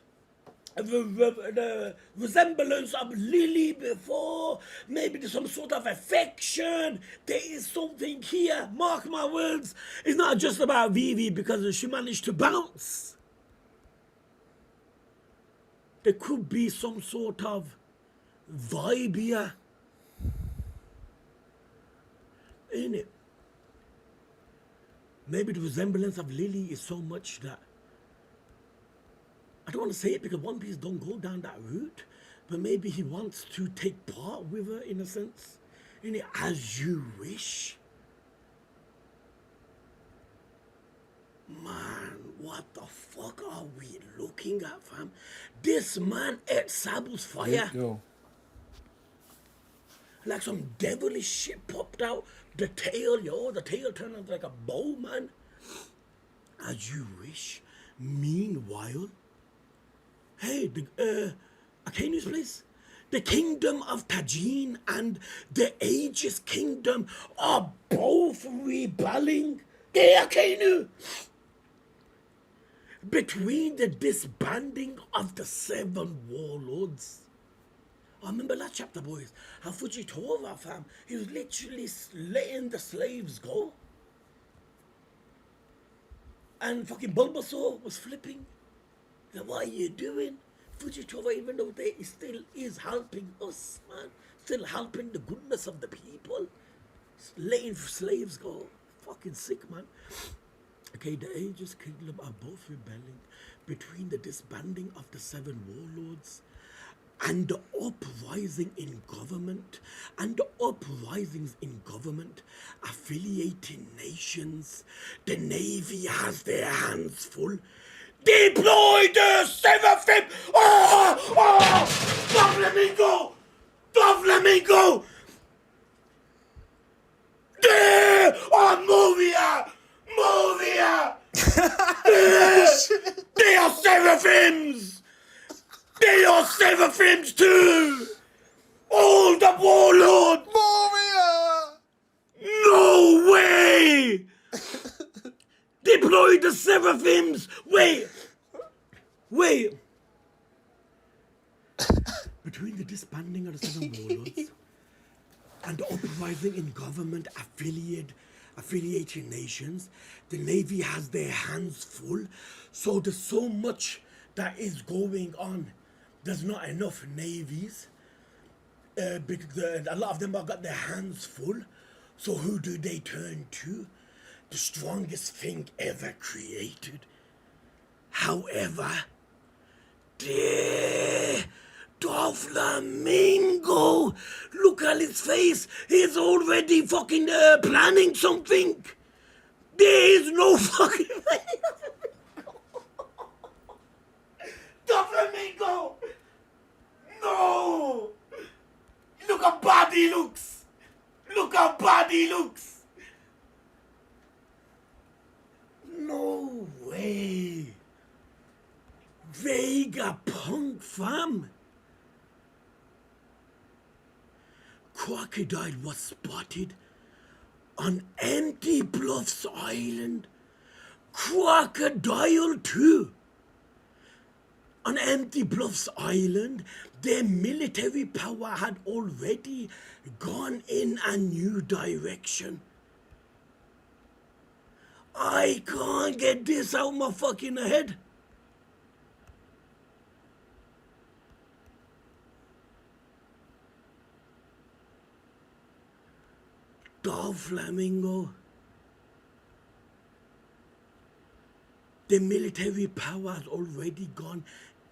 The resemblance of Lily before, maybe there's some sort of affection. There is something here. Mark my words. It's not just about Vivi because she managed to bounce. There could be some sort of vibe here. Ain't it? Maybe the resemblance of Lily is so much that I don't want to say it because One Piece don't go down that route, but maybe he wants to take part with her in a sense. And as you wish. Man, what the fuck are we looking at, fam? This man ate Sabu's fire. Yo. Like some devilish shit popped out. The tail, yo, the tail turned out like a bow, man. As you wish. Meanwhile, hey, Akanu's place. The kingdom of Tajin and the Aegis kingdom are both rebelling. Hey, Akanu! Between the disbanding of the 7 warlords. I remember that chapter, boys. How Fujitora, fam, he was literally letting the slaves go. And fucking Bulbasaur was flipping. Like, what are you doing? Fujitora, even though he still is helping us, man. Still helping the goodness of the people. Letting slaves go. Fucking sick, man. Okay, the Aegis Kingdom are both rebelling between the disbanding of the 7 warlords and the uprising in government, and the uprisings in government affiliating nations. The Navy has their hands full. Deploy the 7th! Doflamingo! Doflamingo! There! Movia! Movia! They are Seraphims! They are Seraphims too! All the warlords! Moria! No way! Deploy the Seraphims! Wait! Between the disbanding of the 7 warlords and the uprising in government affiliating nations, the Navy has their hands full. So there's so much that is going on. There's not enough navies. Because a lot of them have got their hands full. So who do they turn to? The strongest thing ever created. However, the Doflamingo, look at his face. He's already fucking planning something. There is no fucking way. Doflamingo! No! Look how bad he looks! Look how bad he looks! No way! Vegapunk, fam! Crocodile was spotted on Empty Bluffs Island. Crocodile too! On Empty Bluffs Island, their military power had already gone in a new direction. I can't get this out my fucking head. Doflamingo. The military power has already gone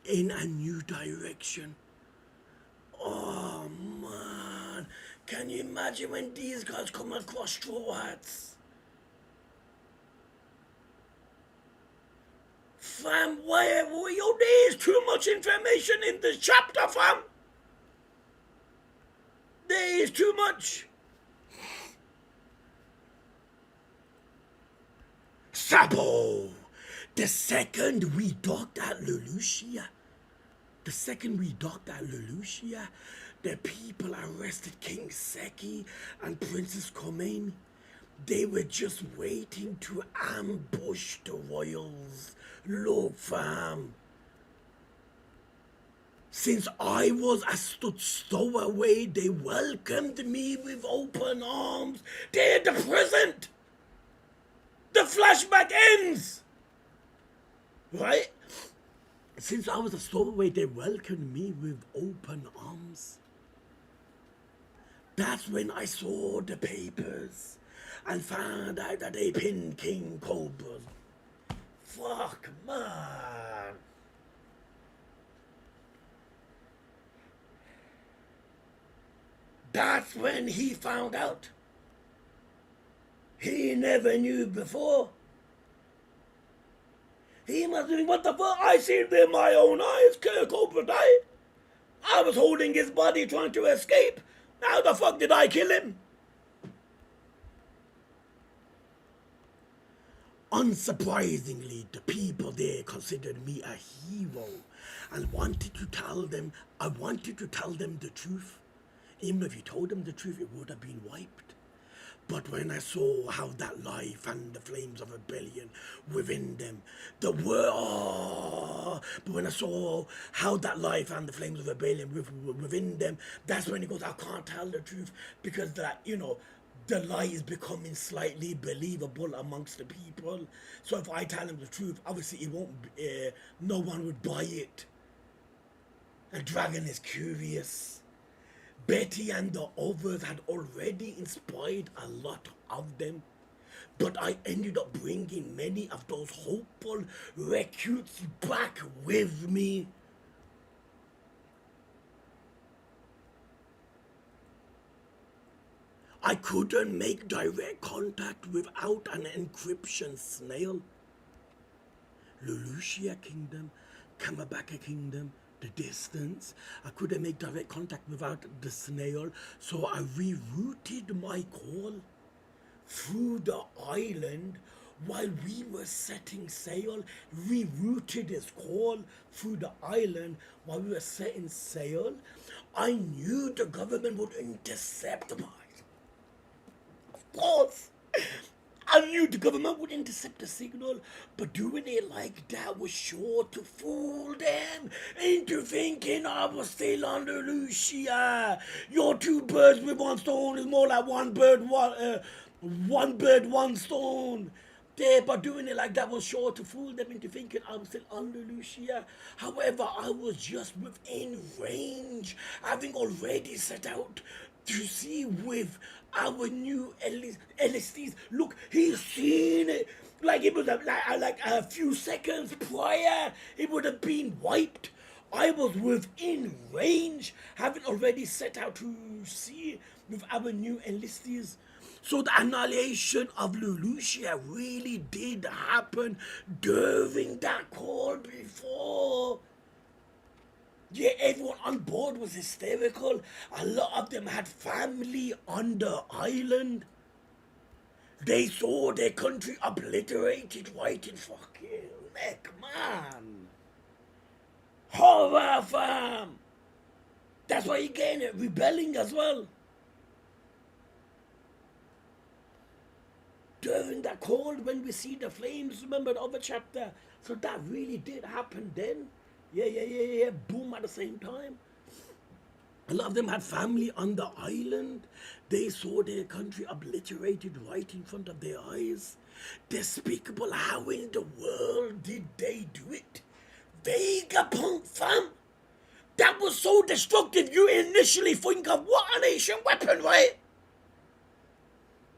in a new direction. Oh man, can you imagine when these guys come across Straw Hats? Fam, there is too much information in this chapter, fam. There is too much. Sabo! The second we docked at Lelouchia, the people arrested King Seki and Princess Khomeini. They were just waiting to ambush the royals. Look, fam. Since I was a stood stowaway, they welcomed me with open arms. They're the present. The flashback ends. Right? Since I was a stowaway, they welcomed me with open arms. That's when I saw the papers and found out that they pinned King Cobra. Fuck, man. That's when he found out. He never knew before. He must have been, what the fuck? I seen it with my own eyes. Cobra died. I was holding his body trying to escape. How the fuck did I kill him? Unsurprisingly, the people there considered me a hero and I wanted to tell them the truth. Even if you told them the truth, it would have been wiped. But when I saw how that life and the flames of rebellion within them, but when I saw how that life and the flames of rebellion within them, that's when he goes, I can't tell the truth because the lie is becoming slightly believable amongst the people. So if I tell them the truth, obviously it won't. No one would buy it. A dragon is curious. Betty and the others had already inspired a lot of them, but I ended up bringing many of those hopeful recruits back with me. I couldn't make direct contact without an encryption snail. Lulusia Kingdom, Kamabaka Kingdom, the distance. I couldn't make direct contact without the snail, so I rerouted my call through the island while we were setting sail. Rerouted his call through the island while we were setting sail. I knew the government would intercept my. Of course. I knew the government would intercept the signal, but doing it like that was sure to fool them into thinking I was still under Lucia. Your two birds with one stone is more like one bird, one stone. There, but doing it like that was sure to fool them into thinking I was still under Lucia. However, I was just within range, having already set out to see with our new LSDs. Look, he's seen it. Like it was like a few seconds prior, it would have been wiped. I was within range, having already set out to see with our new enlistees. So the annihilation of Lulusia really did happen during that call before. Yeah, everyone on board was hysterical. A lot of them had family on the island. They saw their country obliterated right in fucking neck, man. Horror, fam. That's why you're getting it, rebelling as well. During that cold, when we see the flames, remember the other chapter? So that really did happen then. Yeah, boom at the same time. A lot of them had family on the island. They saw their country obliterated right in front of their eyes. Despicable, how in the world did they do it? Vegapunk, fam! That was so destructive, you initially think of what an ancient weapon, right?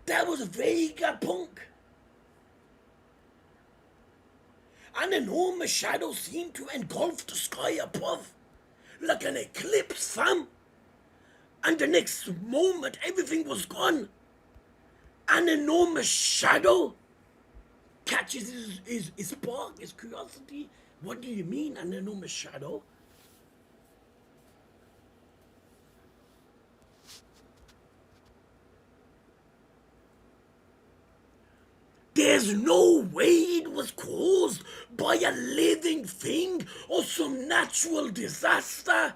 That was Vegapunk. An enormous shadow seemed to engulf the sky above, like an eclipse, fam. And the next moment, everything was gone. An enormous shadow catches his spark, his curiosity. What do you mean, an enormous shadow? There's no way it was caused by a living thing or some natural disaster.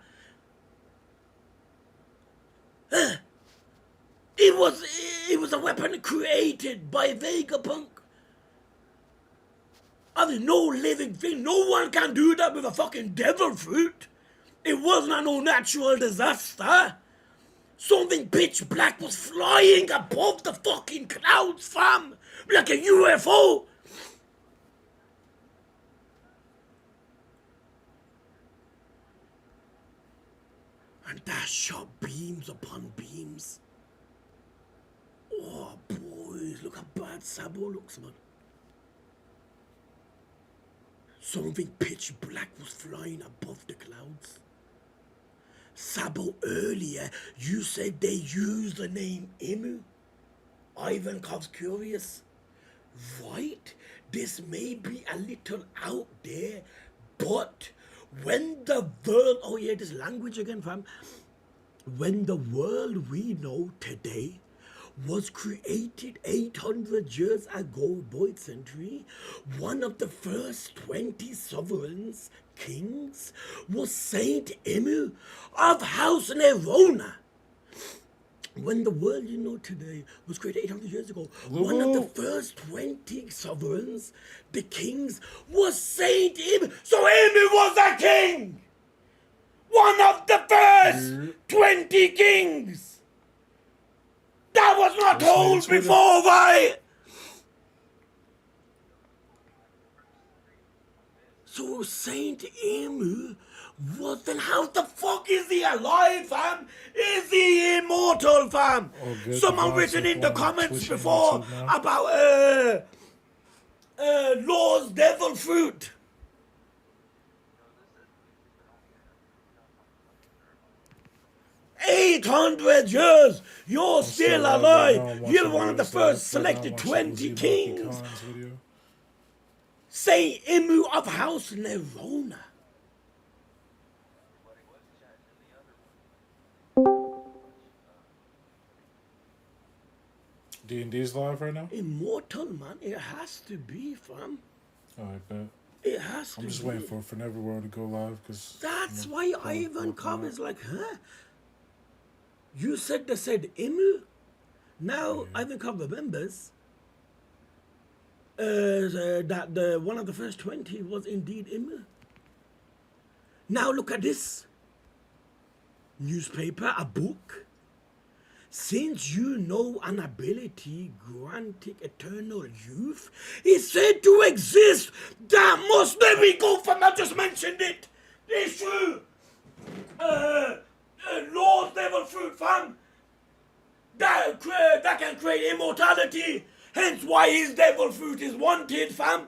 It was a weapon created by Vegapunk. I mean, no living thing. No one can do that with a fucking devil fruit. It wasn't no natural disaster. Something pitch black was flying above the fucking clouds, fam. Like a UFO. And that shot beams upon beams. Oh, boys, look how bad Sabo looks, man. Something pitch black was flying above the clouds. Sabo, earlier, you said they used the name Imu. Ivankov's curious. Right? This may be a little out there, but when the world... Oh yeah, this language again, fam. When the world we know today was created 800 years ago, boy century. One of the first 20 sovereigns, kings, was Saint Emu of House Nerona. When the world you know today was created 800 years ago, one of the first 20 sovereigns, the kings, was Saint Emu. So Emu was a king! One of the first 20 kings! That was not told before, right? So Saint Emu was, then how the fuck is he alive, fam? Is he immortal, fam? good. Someone The written vibes in up the on comments Twitch and before YouTube now. about Law's devil fruit. $800, you're still live right now. alive. I'm You're watching one of the videos live first right now. I'm selected watching 20 Uzi Monkey kings. Khan's video. Saint Emu of House Nerona. D&D's live right now? Immortal, man. It has to be, fam. Alright, bet. It has to I'm just be. waiting for Neverworld to go live because That's why Ivan Cobb is like, huh? You said they said Emu? Now Ivan Cobb remembers that one of the first 20 was indeed Emu. Now look at this. Newspaper, a book. Since you know an ability granting eternal youth is said to exist, that must be go from, I just mentioned it. It's true. Lord's devil fruit, fam. That can create immortality. Hence why his devil fruit is wanted, fam.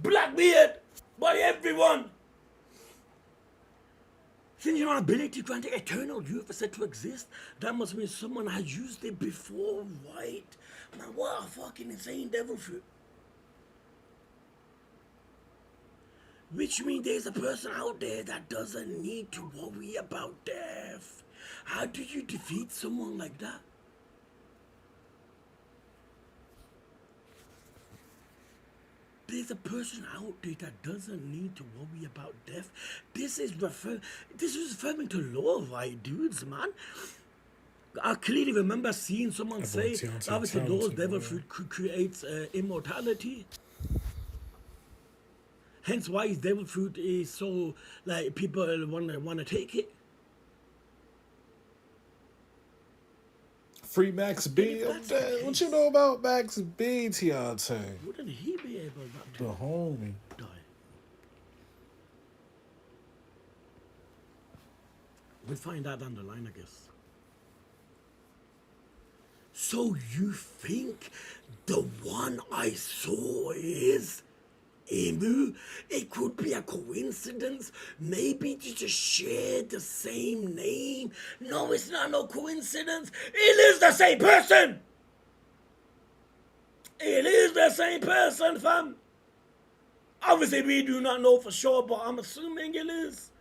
Blackbeard by everyone. Since your ability granting eternal youth is said to exist, that must mean someone has used it before, right? Man, what a fucking insane devil fruit. Which means there's a person out there that doesn't need to worry about death. How do you defeat someone like that? There's a person out there that doesn't need to worry about death. This is referring to law, right, dudes, man? I clearly remember seeing someone say, talented, obviously, Lord's talented, devil boy. fruit creates immortality. Hence why his devil fruit is so, like, people wanna take it. Free Max B. If that's the What case, you know about Max B, Tiante? wouldn't he be able The to homie. die? We'll find out down the line, I guess. So you think the one I saw is Emu? It could be a coincidence. Maybe they just share the same name. No, it's not no coincidence. It is the same person. It is the same person, fam. Obviously, we do not know for sure, but I'm assuming it is.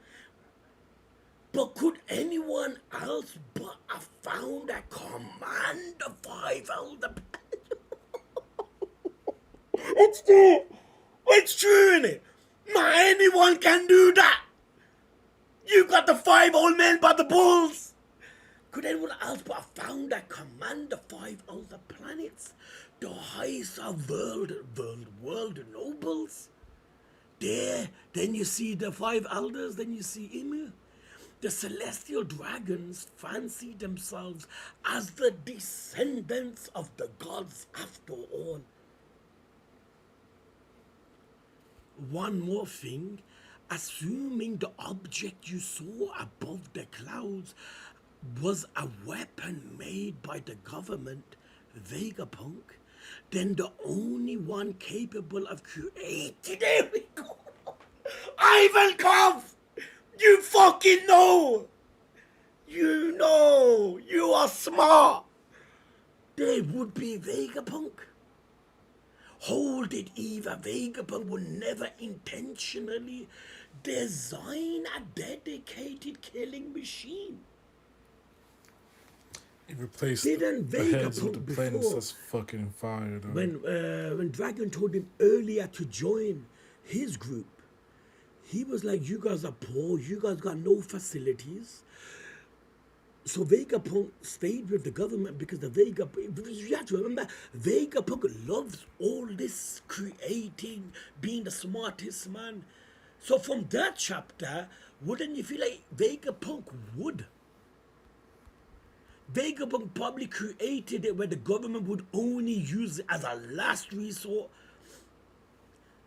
But could anyone else but have found a command the 5 elder? It's true. It's true, innit? Not anyone can do that. You got the 5 old men by the balls. Could anyone else but have found that command the 5 elder planets? The highest of world nobles? There, then you see the 5 elders, then you see Ymir. The celestial dragons fancy themselves as the descendants of the gods after all. One more thing, assuming the object you saw above the clouds was a weapon made by the government, Vegapunk, then the only one capable of creating... There we go! Ivankov! You fucking know! You know! You are smart! There would be Vegapunk. Hold it, Eva. Vegapunk would never intentionally design a dedicated killing machine. He replaced Didn't the Vega heads with the Punk planets. before, That's fucking fire, though. when Dragon told him earlier to join his group, he was like, "You guys are poor. You guys got no facilities." So Vegapunk stayed with the government because you have to remember, Vegapunk loves all this creating, being the smartest man. So from that chapter, wouldn't you feel like Vegapunk would? Vegapunk probably created it where the government would only use it as a last resort,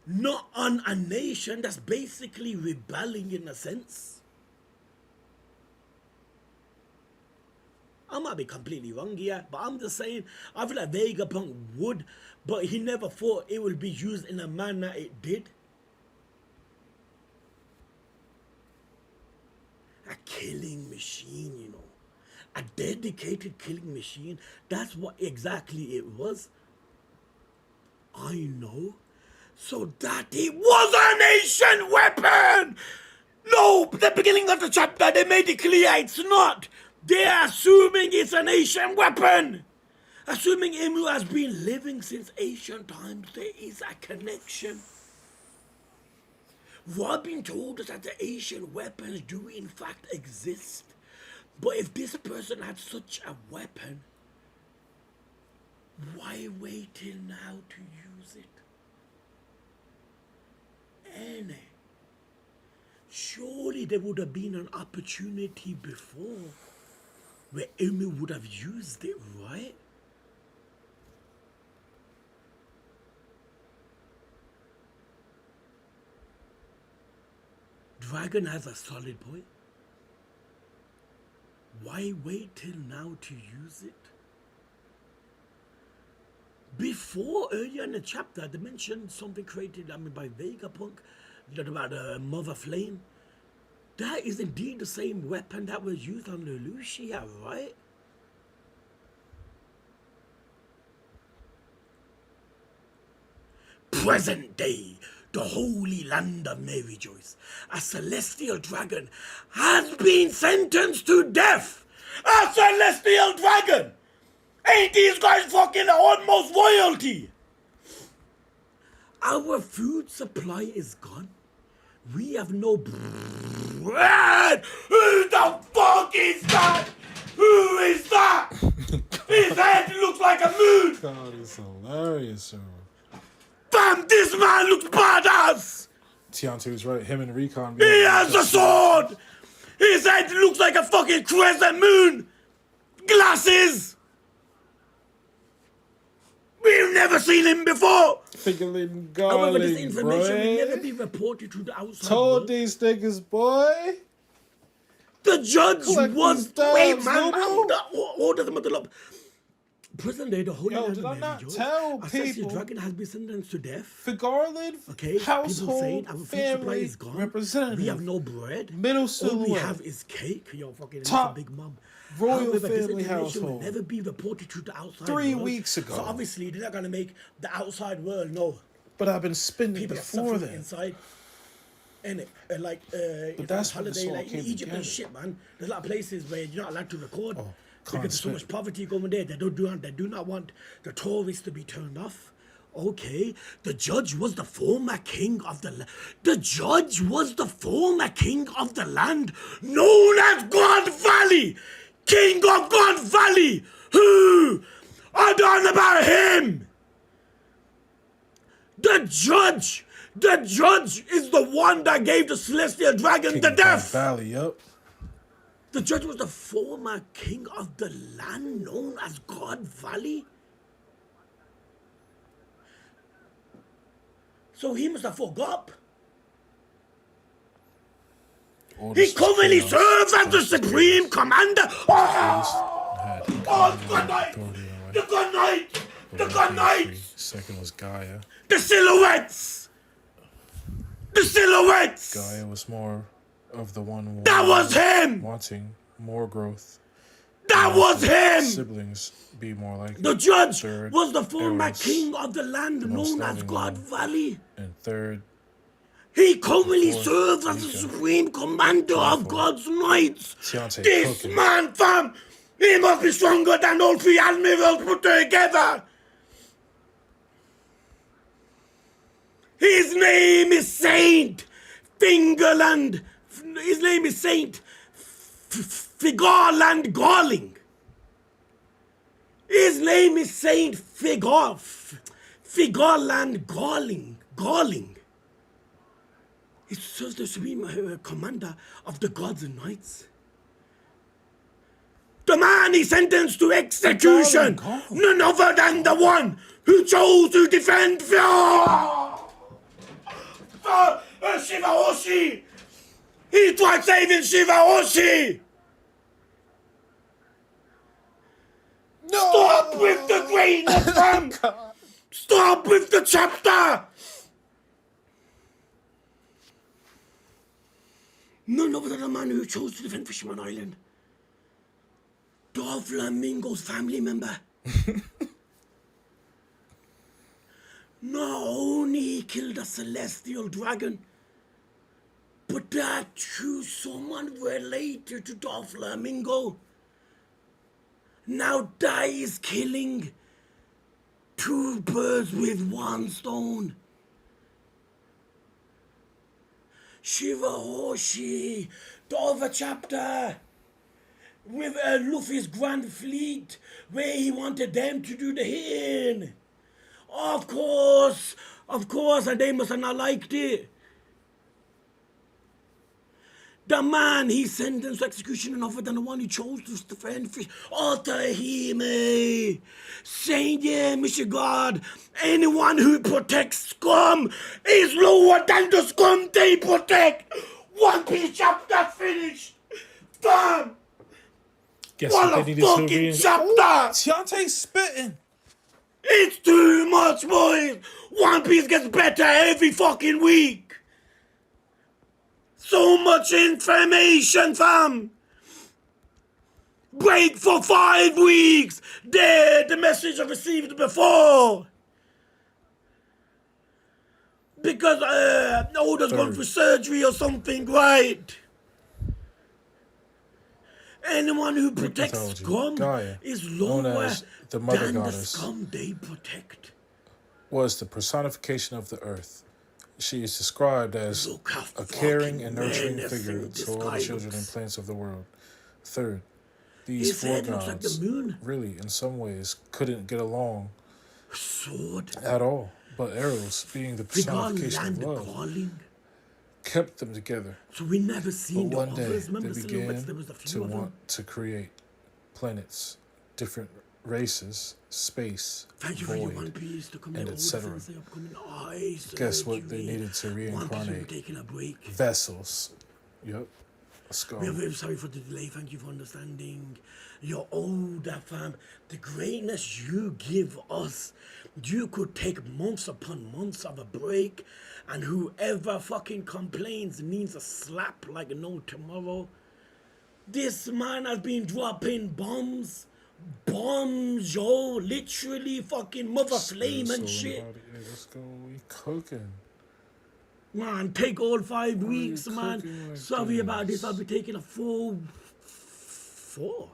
not on a nation that's basically rebelling in a sense. I might be completely wrong here, but I'm just saying, I feel like Vegapunk would, but he never thought it would be used in a manner it did. A killing machine, you know. A dedicated killing machine. That's what exactly it was. I know. So that it was an ancient weapon! No, the beginning of the chapter, they made it clear it's not. They're assuming it's an ancient weapon. Assuming Emu has been living since ancient times, there is a connection. Robin told us that the ancient weapons do in fact exist. But if this person had such a weapon, why wait till now to use it? And surely there would have been an opportunity before where Emu would have used it, right? Dragon has a solid point. Why wait till now to use it? Before, earlier in the chapter, they mentioned something created, by Vegapunk, about Mother Flame. That is indeed the same weapon that was used on Lelouchia, right? Present day, the holy land of Mary Joyce, a celestial dragon has been sentenced to death. A celestial dragon! Ain't these guys fucking almost royalty? Our food supply is gone. We have no bread. Who the fuck is that? Who is that? His head looks like a moon. God, it's hilarious, sir. Bam, this man looks badass. Tiantu was right. Him and Recon. He has a sword. His head looks like a fucking crescent moon. Glasses. We've never seen him before. Figgling However, this garlic, information will never boy. be reported to the outside Told world. these niggas, boy. The judge Collect was... these dubs, Wait, man. Lobo. Order them to up. Present day, the Holy Yo, Land did of I Mary not Joyce, tell a celestial people? dragon has been sentenced to death. For Garland, Okay, people household, saying our food supply family, is gone. representative, We have no bread. middle All we silhouette, have is cake. Yo, fucking top big mom. royal However, this family information will household. never be reported to the outside 3 world. weeks ago. So obviously, they're not gonna make the outside world know. But I've been spending People are before suffering then. inside. And if that's on when this holiday, all like in came Egypt and together. shit, man. There's a lot of places where you're not allowed to record because can't there's so spit. much poverty going there. They do not want the tourists to be turned off. Okay, the judge was the former king of the land. The judge was the former king of the land, known as God Valley, king of God Valley. Who? I don't know about him. The judge is the one that gave the celestial dragon King the of God death. Valley, yup. The judge was the former king of the land known as God Valley. So he must have forgot. He currently serves as the supreme commander. Oh, good night. The good night. The good night. Second was Gaia. The silhouettes. The silhouettes. Gaia was more of the one That was him. wanting more growth. That was him. Siblings be more like The judge third, was the former Eros, king of the land most known as loving God one. Valley. and third. He currently Fourth, serves as the Mika. supreme commander of Fourth, God's knights. Tiante This cooking. man, fam, He must be stronger than all three admirals put together. His name is Saint Fingerland. His name is Saint Figarland Garling. His name is Saint Figarland Garling. He's just the supreme commander of the gods and knights. The man he sentenced to execution, none other than the one who chose to defend Shivahoshi. He tried saving Shivahoshi. No! Stop with the greatness, fam! Stop with the chapter! None other than the man who chose to defend Fisherman Island. Doflamingo's family member. Not only he killed a celestial dragon, but that too someone related to Doflamingo now dies killing two birds with one stone. Shivahoshi, the other chapter, with Luffy's grand fleet, where he wanted them to do the hitting. Of course, and they must have not liked it. The man he sentenced to execution and other than the one who chose to defend fish. Otahime, saying, yeah, Mr. God, anyone who protects scum is lower than the scum they protect. One Piece chapter finished. Damn. Guess What what a they needed to fucking rein- chapter. Tiante's spitting. It's too much, boys. One Piece gets better every fucking week. So much information, fam. Break for 5 weeks. There, the message I received before. Because Oda's gone for surgery or something, right? Anyone who protects mythology, scum Gaia, is known lower as the mother than the goddess, scum they protect. was the personification of the earth. She is described as Look how a caring fucking and nurturing menacing figure this to all guy the children and looks. plants of the world. Third, these His four head looks like the gods moon. really, in some ways, couldn't get along Sword. at all. But Eros, being the We got personification of land love, calling. kept them together. So we never But seen the one day, others. they Remember the silhouettes? There began was a few to of them. want to create planets, different races, space, Thank you for your One void. Piece to come and in. etc. Upcoming eyes. Guess what they needed to One Piece will be reincarnate? taking a break. Vessels. Yep. Let's go. We are very sorry for the delay. Thank you for understanding. You're older, fam. The greatness you give us. You could take months upon months of a break, and whoever fucking complains needs a slap like no tomorrow. This man has been dropping bombs. Bombs, yo. Literally fucking mother flame and shit. Let's go. We cooking. Man, take all 5 weeks, you man. cooking like Sorry about this? this. I'll be taking a full 4.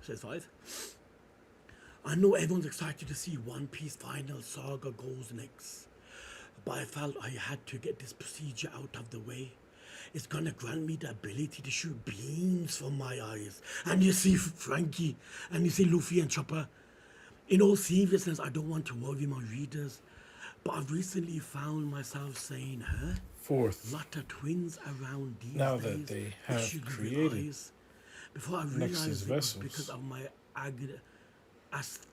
Says 5. I know everyone's excited to see One Piece final saga goes next, but I felt I had to get this procedure out of the way. It's gonna grant me the ability to shoot beams from my eyes. And you see Frankie, and you see Luffy and Chopper. In all seriousness, I don't want to worry my readers, but I've recently found myself saying, huh? Fourth, Lot of twins around these now days. that they I have should created realize. Before I Nexus realized it was vessels, because of my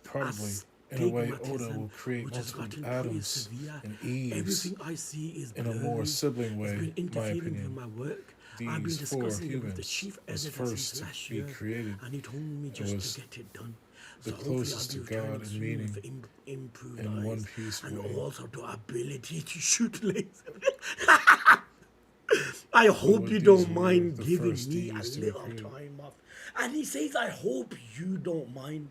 probably in a way Oda will create which has multiple gotten pretty atoms severe. and Eves Everything I see is in a more blurry. sibling way, It's been in my interfering opinion. with my work. I've been These four discussing it with the humans chief was editor first since to last be year, created. and he told me It just was to get it done. the So hopefully closest I'll to be returning God in soon meaning with improved in eyes One Piece and way. also the ability to shoot lasers. I hope you these don't were mind the giving first me a thieves to be little created. time off. And he says, I hope you don't mind.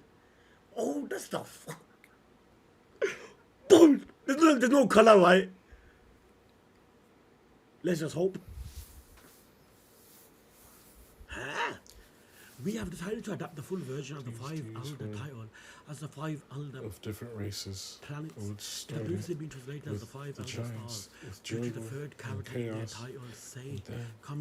Oh, that's the fuck. Dude, there's no color, right? Let's just hope. We have decided to adapt the full version of the five elder were title as the five elder of different races. planets. It would It had start previously been translated as with the five the elder giants, stars, with due to the Jericho third and character in their Chaos, titles, say, and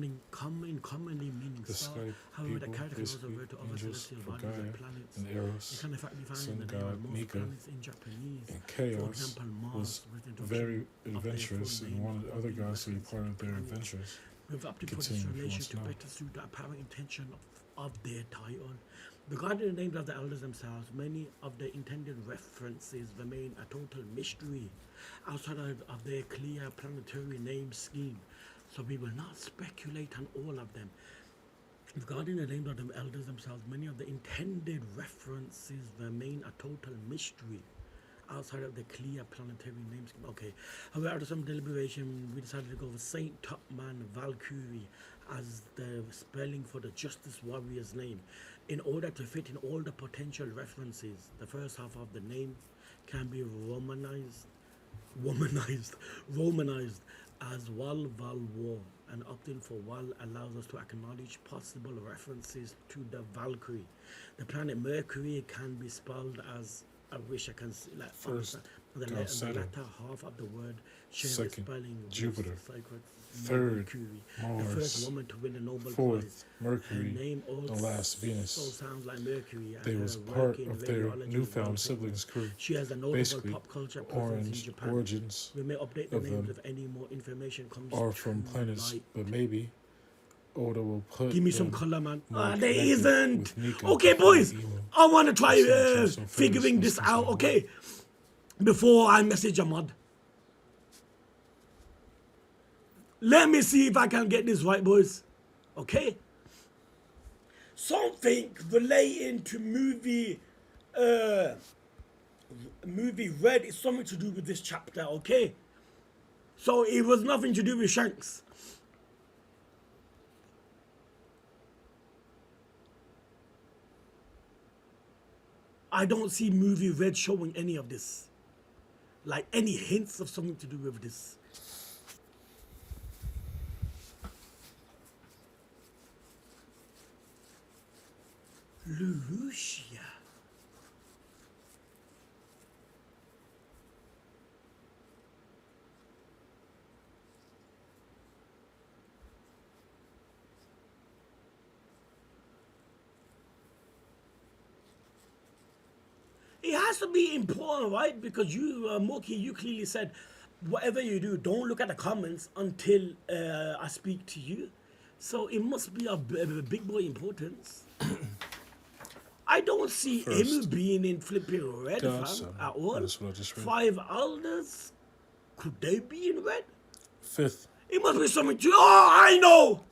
then commonly meaning the star. sky However, the people, character can also basically refer to other angels celestial for bodies Gaia like planets. and It Eros, can in fact be found sun in the name god of most Nika, planets in Japanese. and For Chaos example, Mars, was with the introduction very of their adventurous full and name wanted other being gods to be referenced part of their planets. adventures. We've opted for this Continue if you relation want to to know. better suit the apparent intention of their title. Regarding the names of the elders themselves, many of the intended references remain a total mystery outside of their clear planetary name scheme, so we will not speculate on all of them. Regarding the names of the elders themselves, many of the intended references remain a total mystery outside of the clear planetary name scheme. Okay, however, after some deliberation, we decided to go with Saint Topman Valkyrie as the spelling for the Justice Warrior's name, in order to fit in all the potential references. The first half of the name can be romanized as Wal Val War, and opting for Wal allows us to acknowledge possible references to the Valkyrie. The planet Mercury can be spelled as, I wish I can see, like First, the God Saturn. latter half of the word shares the Second, spelling with Jupiter. sacred Third, Mercury, the Mars. first woman to win the Nobel Prize. Fourth, Her Mercury, name also and last, Venus. sounds like Mercury, and They her was work part in of their radiology is newfound well siblings crew. She has a notable Basically, pop culture the presence in orange Japan. origins We may update the of names them if any more information comes are from to planets, light. but maybe Oda will put Give me some them color, man. more There connected isn't. with Nika Okay, before boys. Emu. I want to try Besides, some figuring photos this was out. like, Okay, before I message Ahmad. Let me see if I can get this right, boys. Okay. Something relating to movie Red is something to do with this chapter. Okay. So it was nothing to do with Shanks. I don't see movie Red showing any of this. Like any hints of something to do with this. Lucia. It has to be important, right? Because you, Moki, you clearly said, whatever you do, don't look at the comments until I speak to you. So it must be of big boy importance. I don't see him First, being in flipping red, fam, Godson. at all. That's what I just read. 5 elders, could they be in red? Fifth, It must be something to. Oh, I know!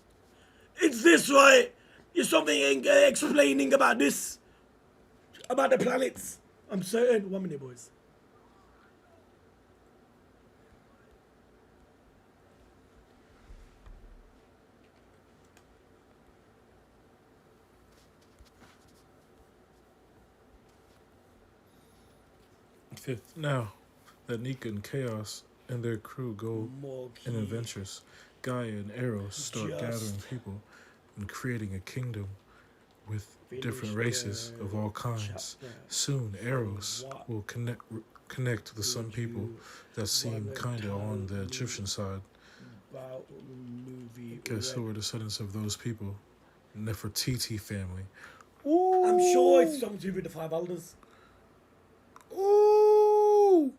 It's this, right? It's something explaining about this. About the planets. I'm certain. 1 minute, boys. fifth. Now that Nika and Chaos and their crew go Moki. in adventures, Gaia and Eros start Just gathering people and creating a kingdom with finish different races the of all kinds. chapter. Soon, Eros What will connect with some people that seem kinda on the Egyptian side. About movie Guess Red. who are descendants of those people? Nefertiti family. I'm sure it's something to do with the 5 elders. Ooh!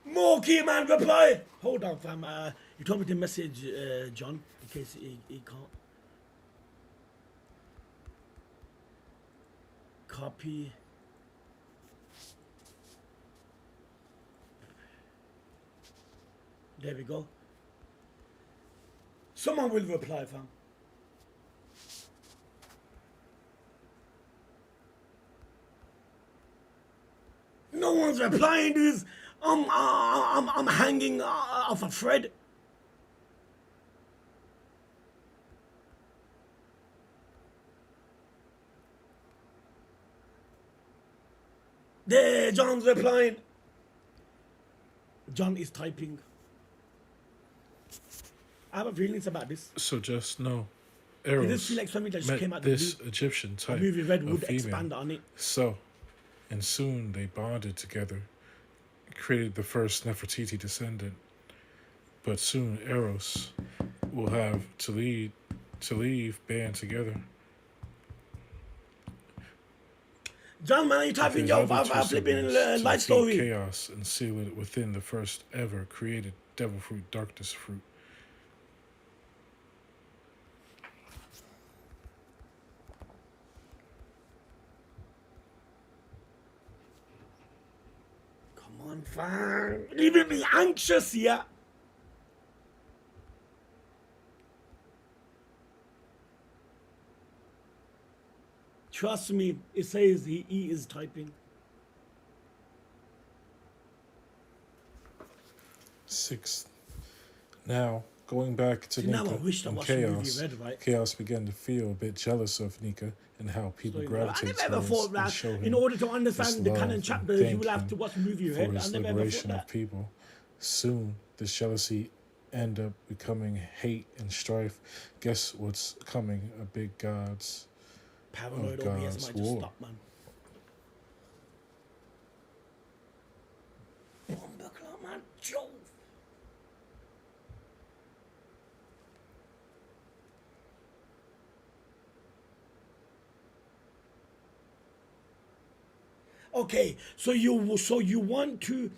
Moki, man, reply! Hold on, fam. You told me to message John in case he can't. Copy. There we go. Someone will reply, fam. No one's replying to this. I'm hanging off a thread. There, John's replying. John is typing. I have a feelings about this. So just know, It Eros does feel like something that just met came out the this blue. Egyptian The type movie Red of would female. expand on it. So, and soon they bonded together, created the first Nefertiti descendant. But soon Eros will have to leave band together. John, man, you typing His your other two flipping siblings to life defeat story. chaos and seal it within the first ever created devil fruit, darkness fruit. Come on, fam. Leaving me anxious, yeah. Trust me, it says he is typing. 6th. Now, going back to See, now I Nika wish I and watched the movie Chaos, Red, right? Chaos began to feel a bit jealous of Nika and how people I gravitate never ever towards thought and that show him in order to this understand the love canon and chapters, you thank will have him to watch the movie for Red. I his never ever thought liberation that. of people. Soon, this jealousy end up becoming hate and strife. Guess what's coming? A big gods Paranoid of OBS God's might just war. stop, man. Bomber clock, man. Jove. Okay, so you want to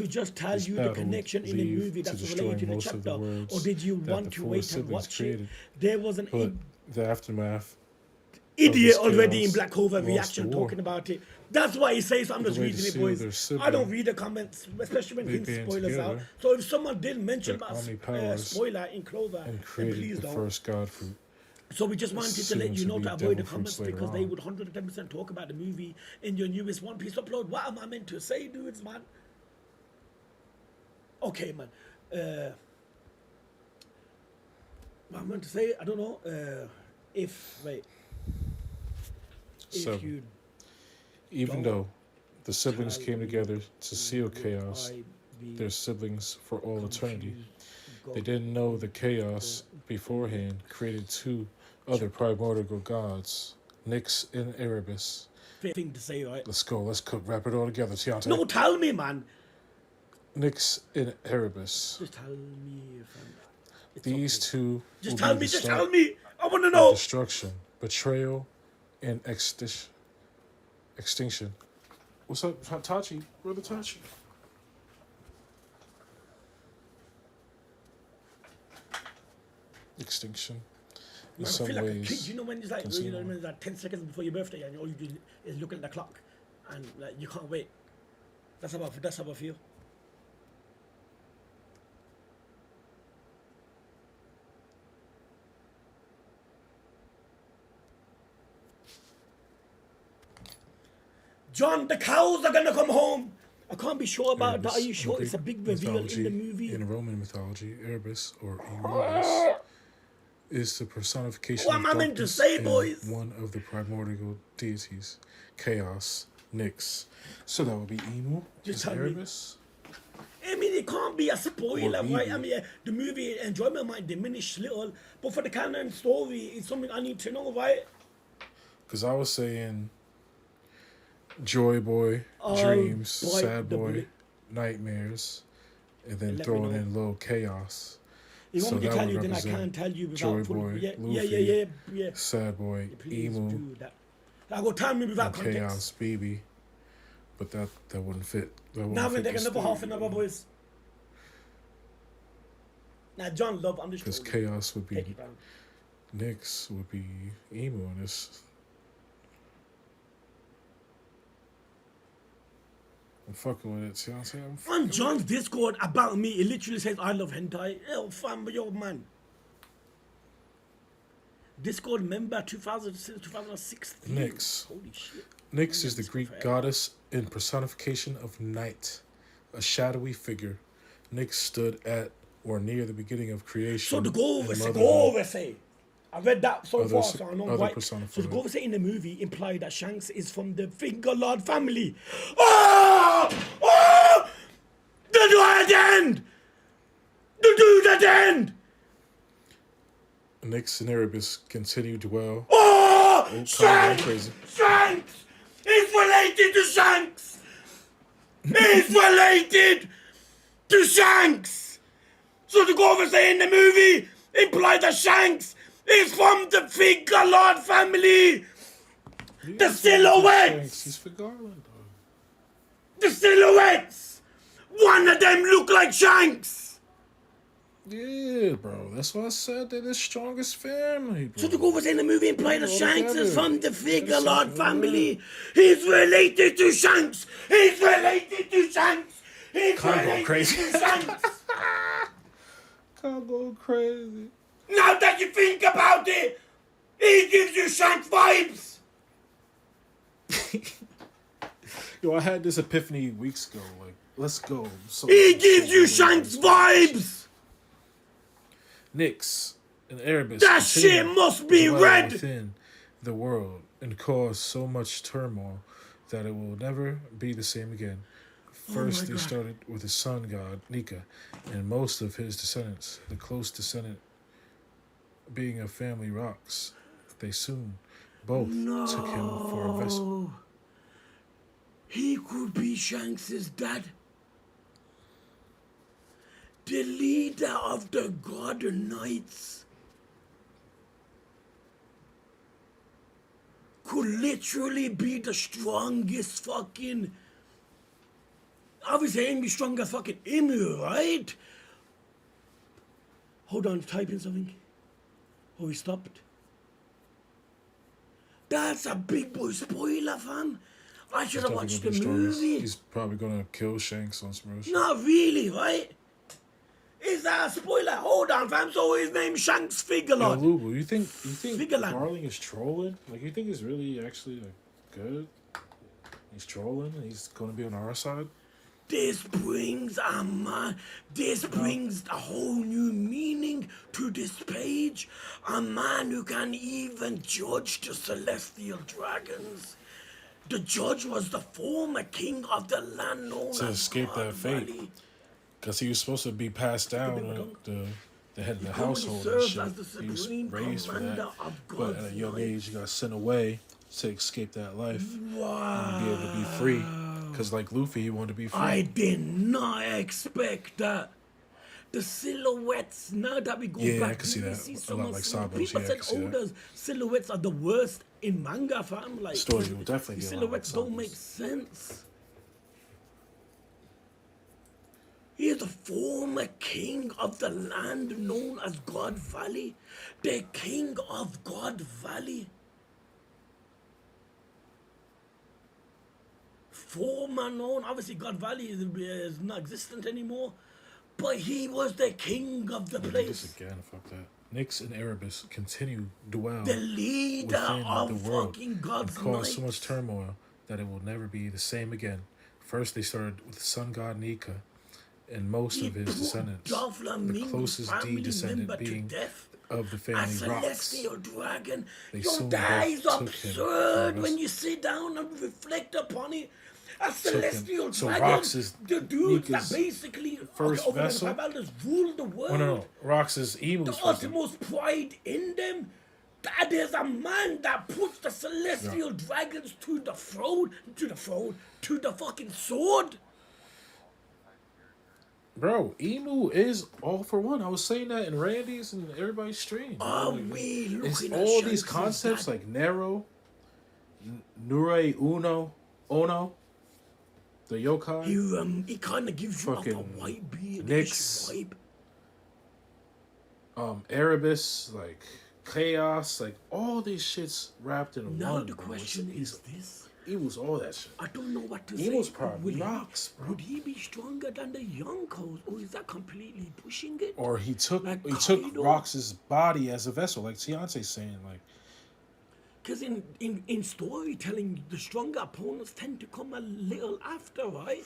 just tell This you the battle connection in the lead movie to that's destroying related to the most of the chapter, worlds or did you that want the to four wait and siblings watch created. it? There was an But the aftermath idiot this already in chaos Black Clover lost the reaction war. talking about it. That's why he says, I'm The just way to reading it, seal their boys. sibling, I don't read the comments, especially when they hints band spoilers out. together, So if someone did mention their about army powers, spoiler in Clover, and then created please the don't. first god fruit. So we just wanted to soon let you to know be to avoid the devil comments fruits later because they on. would 110% talk about the movie in your newest One Piece upload. What am I meant to say, dudes, man? Okay, man. What I'm meant to say, I don't know. If So, you even don't though the siblings tell came me together to seal would chaos, I be their siblings for all eternity. confused, They didn't know the chaos beforehand created two other primordial gods, Nyx and Erebus. thing to say, right? Let's go, let's wrap it all together, Tiante. No, tell me, man. Nyx and Erebus. Just tell me if it's These okay. two Just will tell be me, the just start tell me. I want to of know. destruction, betrayal, and extinction. What's up, Tachi? Brother Tachi? Extinction. In Man, I some feel like a kid. ways, You know when it's like, consumer. when it's like 10 seconds before your birthday and all you do is look at the clock and like you can't wait. That's how I feel. John, the cows are gonna come home. I can't be sure about that. Are Erebus you in sure Greek it's a big reveal in mythology. the movie? In Roman mythology, Erebus or Erebus is the personification What of am I meant to darkness say, and boys? one of the primordial deities, Chaos, Nyx. So that would be Emu. Just Is tell me. Erebus? I mean, it can't be a spoiler, Or right? evil. I mean, the movie enjoyment might diminish little, but for the canon story, it's something I need to know, right? Because I was saying Joy Boy, Oh, Dreams, boy, Sad the Boy, bullet. Nightmares, and then Let me throwing know. in little Chaos. You want me to that tell would you, then I represent can't tell you without Joy full. Boy, Yeah, Luffy, yeah. Sad Boy, Please Emu, do that. Now go tell me without and context. Chaos BB. But that wouldn't fit. That wouldn't Now fit we're taking this another half an theory. hour, boys. Now, John Love, I'm just Because trolling. Chaos would be Take it down. Nyx would be Emu in this. I'm fucking with it. See what I'm saying? On John's Discord about me, it literally says I love hentai. Oh, fam, yo, man. Discord member 2016. Nyx. Holy shit. Nyx is the Let's go Greek forever. goddess and personification of night, a shadowy figure. Nyx stood at or near the beginning of creation. So the go and over motherhood. say. I read that so Other far, s- so I know other right. personified. So the go say in the movie implied that Shanks is from the Finger Lord family. Oh! Oh! The dude at the end! The dude at the end! Nyx and Erebus continue to dwell. Oh, Calm down, Shanks! crazy. Shanks! He's related to Shanks! He's related to Shanks! So the Governor in the movie implied that Shanks is from the Figure Lord family! The silhouettes! He's for Garland. The silhouettes! One of them look like Shanks! Yeah, bro. That's why I said they're the strongest family, bro. So the Governor in the movie implied that All Shanks is together. from the Figure That's Lord it, family. He's related to Shanks! He's related to Shanks! He's Can't go related crazy. to Shanks! Can't go crazy. Now that you think about it, he gives you Shanks vibes! Yo, I had this epiphany weeks ago. Like, let's go. He gives you Shanks vibes! Nyx and Erebus. That continue shit must to be dwell red! within the world and cause so much turmoil that it will never be the same again. First, they God. started with the sun god Nika and most of his descendants. The close descendant being a family rocks. They soon both took him for a vessel. He could be Shanks' dad. The leader of the God Knights. Could literally be the strongest fucking... Obviously, ain't be strong as fucking Emu, right? Hold on, typing something. Oh, he stopped. That's a big boy spoiler, fam. I should have Definitely watched gonna the be strongest. movie. He's probably gonna kill Shanks on some real shit. Not really, right? Is that a spoiler? Hold on, fam. So his name's Shanks Yo, Figureland. Lubu, you think Figureland. Darling is trolling? Like, you think he's really actually like good? He's trolling. And he's gonna be on our side. This brings a man. This brings a whole new meaning to this page. A man who can even judge the celestial dragons. The judge was the former king of the land known To as escape God that fate. Valley. Because he was supposed to be passed down the head of the household and serves shit. as the He was supreme raised for commander that. of But God's at a young life. age, he got sent away to escape that life Wow. and be able to be free. Because like Luffy, he wanted to be free. I did not expect that. The silhouettes, now that we go Yeah, back, I can see we that. see A some lot of like some Sabo's, people yeah, I said can see that. Oda's silhouettes are the worst in manga, fam. Like, Story will definitely the be a lot like silhouettes don't Sabo's. make sense. He is the former king of the land known as God Valley. The king of God Valley. Former known, obviously God Valley is not existent anymore. But he was the king of the Look at place. this again, fuck that. Nyx and Erebus continue dwell The leader within of the world fucking and God's cause so much Knights. turmoil that it will never be the same again. First, they started with the sun god Nika and most of his descendants. The closest D descendant being of the A family Rocks. celestial dragon. They Yo, soon that both is took him absurd for when us. you sit down and reflect upon it. A him. celestial So dragon. Rox is the dude that Nika's basically first over vessel? the Five Elders ruled the world. Oh no, Rocks is The evil's fucking. utmost pride in them. That there's a man that puts the celestial dragons to the fucking sword. Bro, Emu is all for one. I was saying that in Randy's and everybody's stream. Are Like, we it's looking at all these Shanks' concepts dad? like Nero, Nure Ono, the yokai, He kind of gives you like a Fucking white beard Nyx. vibe. Erebus, like Chaos, like all these shits wrapped in Now one. the bro. question He's is this. Evil's all that shit. I don't know what to Evil's say. probably rocks, bro. Would he be stronger than the Yonkos, or is that completely pushing it? Or he took Like Rox's Kaido? body as a vessel, like Beyonce's saying, like. Because in storytelling, the stronger opponents tend to come a little after, right?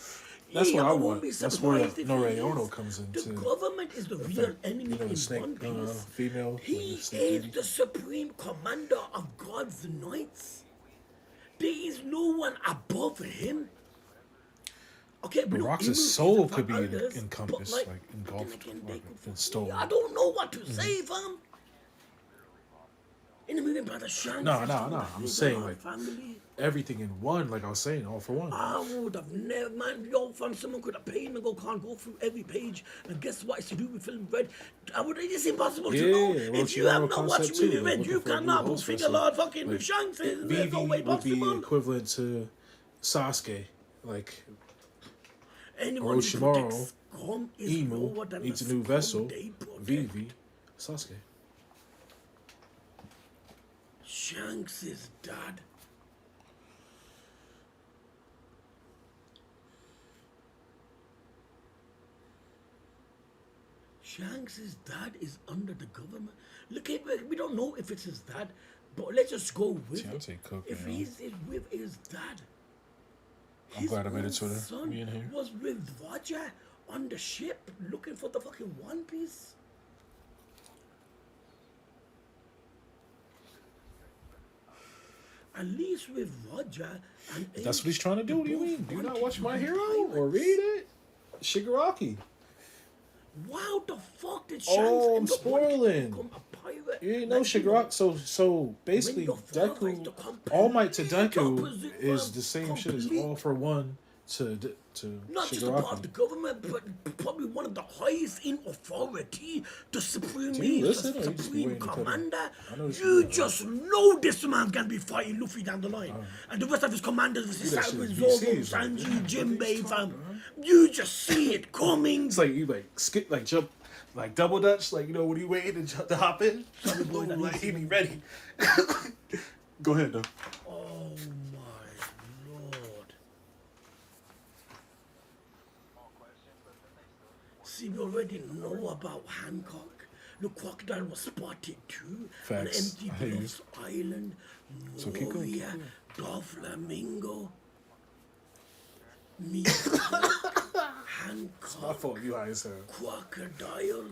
That's what I won't want. be That's where surprised if he Nore is. Ono comes into The government is the real enemy You know, the in snake, One Piece. female. He like the snake is lady. the supreme commander of God's Knights. There is no one above him. Okay, But no, Rox's Emu is soul the could be others, encompassed, but, like, then engulfed, again, like, they been could- stolen. I don't know what to Mm-hmm. say, fam. In the movie Brother Shanks. No. is from the I'm saying Hagar like family. everything in one. Like I was saying, all for one. I would have never, man. Yo, fam, someone could have paid me and go, can't go through every page. And guess what? It's to do with film Red. I would. It's impossible to know. If you have not watched movie Red, you cannot put finger Lord fucking like, Shanks. There's Vivi no way would be possible. equivalent to Sasuke. Like Anyone who Orochimaru, protects Scum is Emu lower than needs the a new Scum vessel. they protect. Vivi, Sasuke. Shanks' dad. Shanks' dad is under the government. Look, we don't know if it's his dad, but let's just go with it. Deontay Cook, If you know. he's with his dad, I'm glad I made it to own the son me in here. was with Roger on the ship looking for the fucking One Piece. At least with Roger and That's what he's trying to do. What do you both mean? Do you want not to watch My be Hero pirates. or read it? Shigaraki. Wow, the fuck did Shanks Oh, I'm end up wanting to spoiling. become a pirate? You didn't know Like, Shigaraki. So basically, your father is Deku, the complete All Might to opposite, Deku is man. the same shit as Complete. All for One to Not just a part of the Shigaraki. government, but probably one of the highest in authority, the supreme, Do you listen, or you just be supreme waiting to cut in? commander. I know this You is- just know this man's gonna be fighting Luffy down the line, and the rest of his commanders, that shit Saru, is Zoro, VCs, right? Sanji, Jinbei, fam. You just see it coming. It's like you like skip like jump like double dutch like you know when you waiting to hop in. boy, that like needs he to be be- ready. Go ahead though. Oh my lord. See, we already know about Hancock. The crocodile was spotted too on Facts. Empty I hear you. Bluffs Island, So keep going, keep Moria, going. Doflamingo, me, My Hancock, fault, you high as hell. crocodile.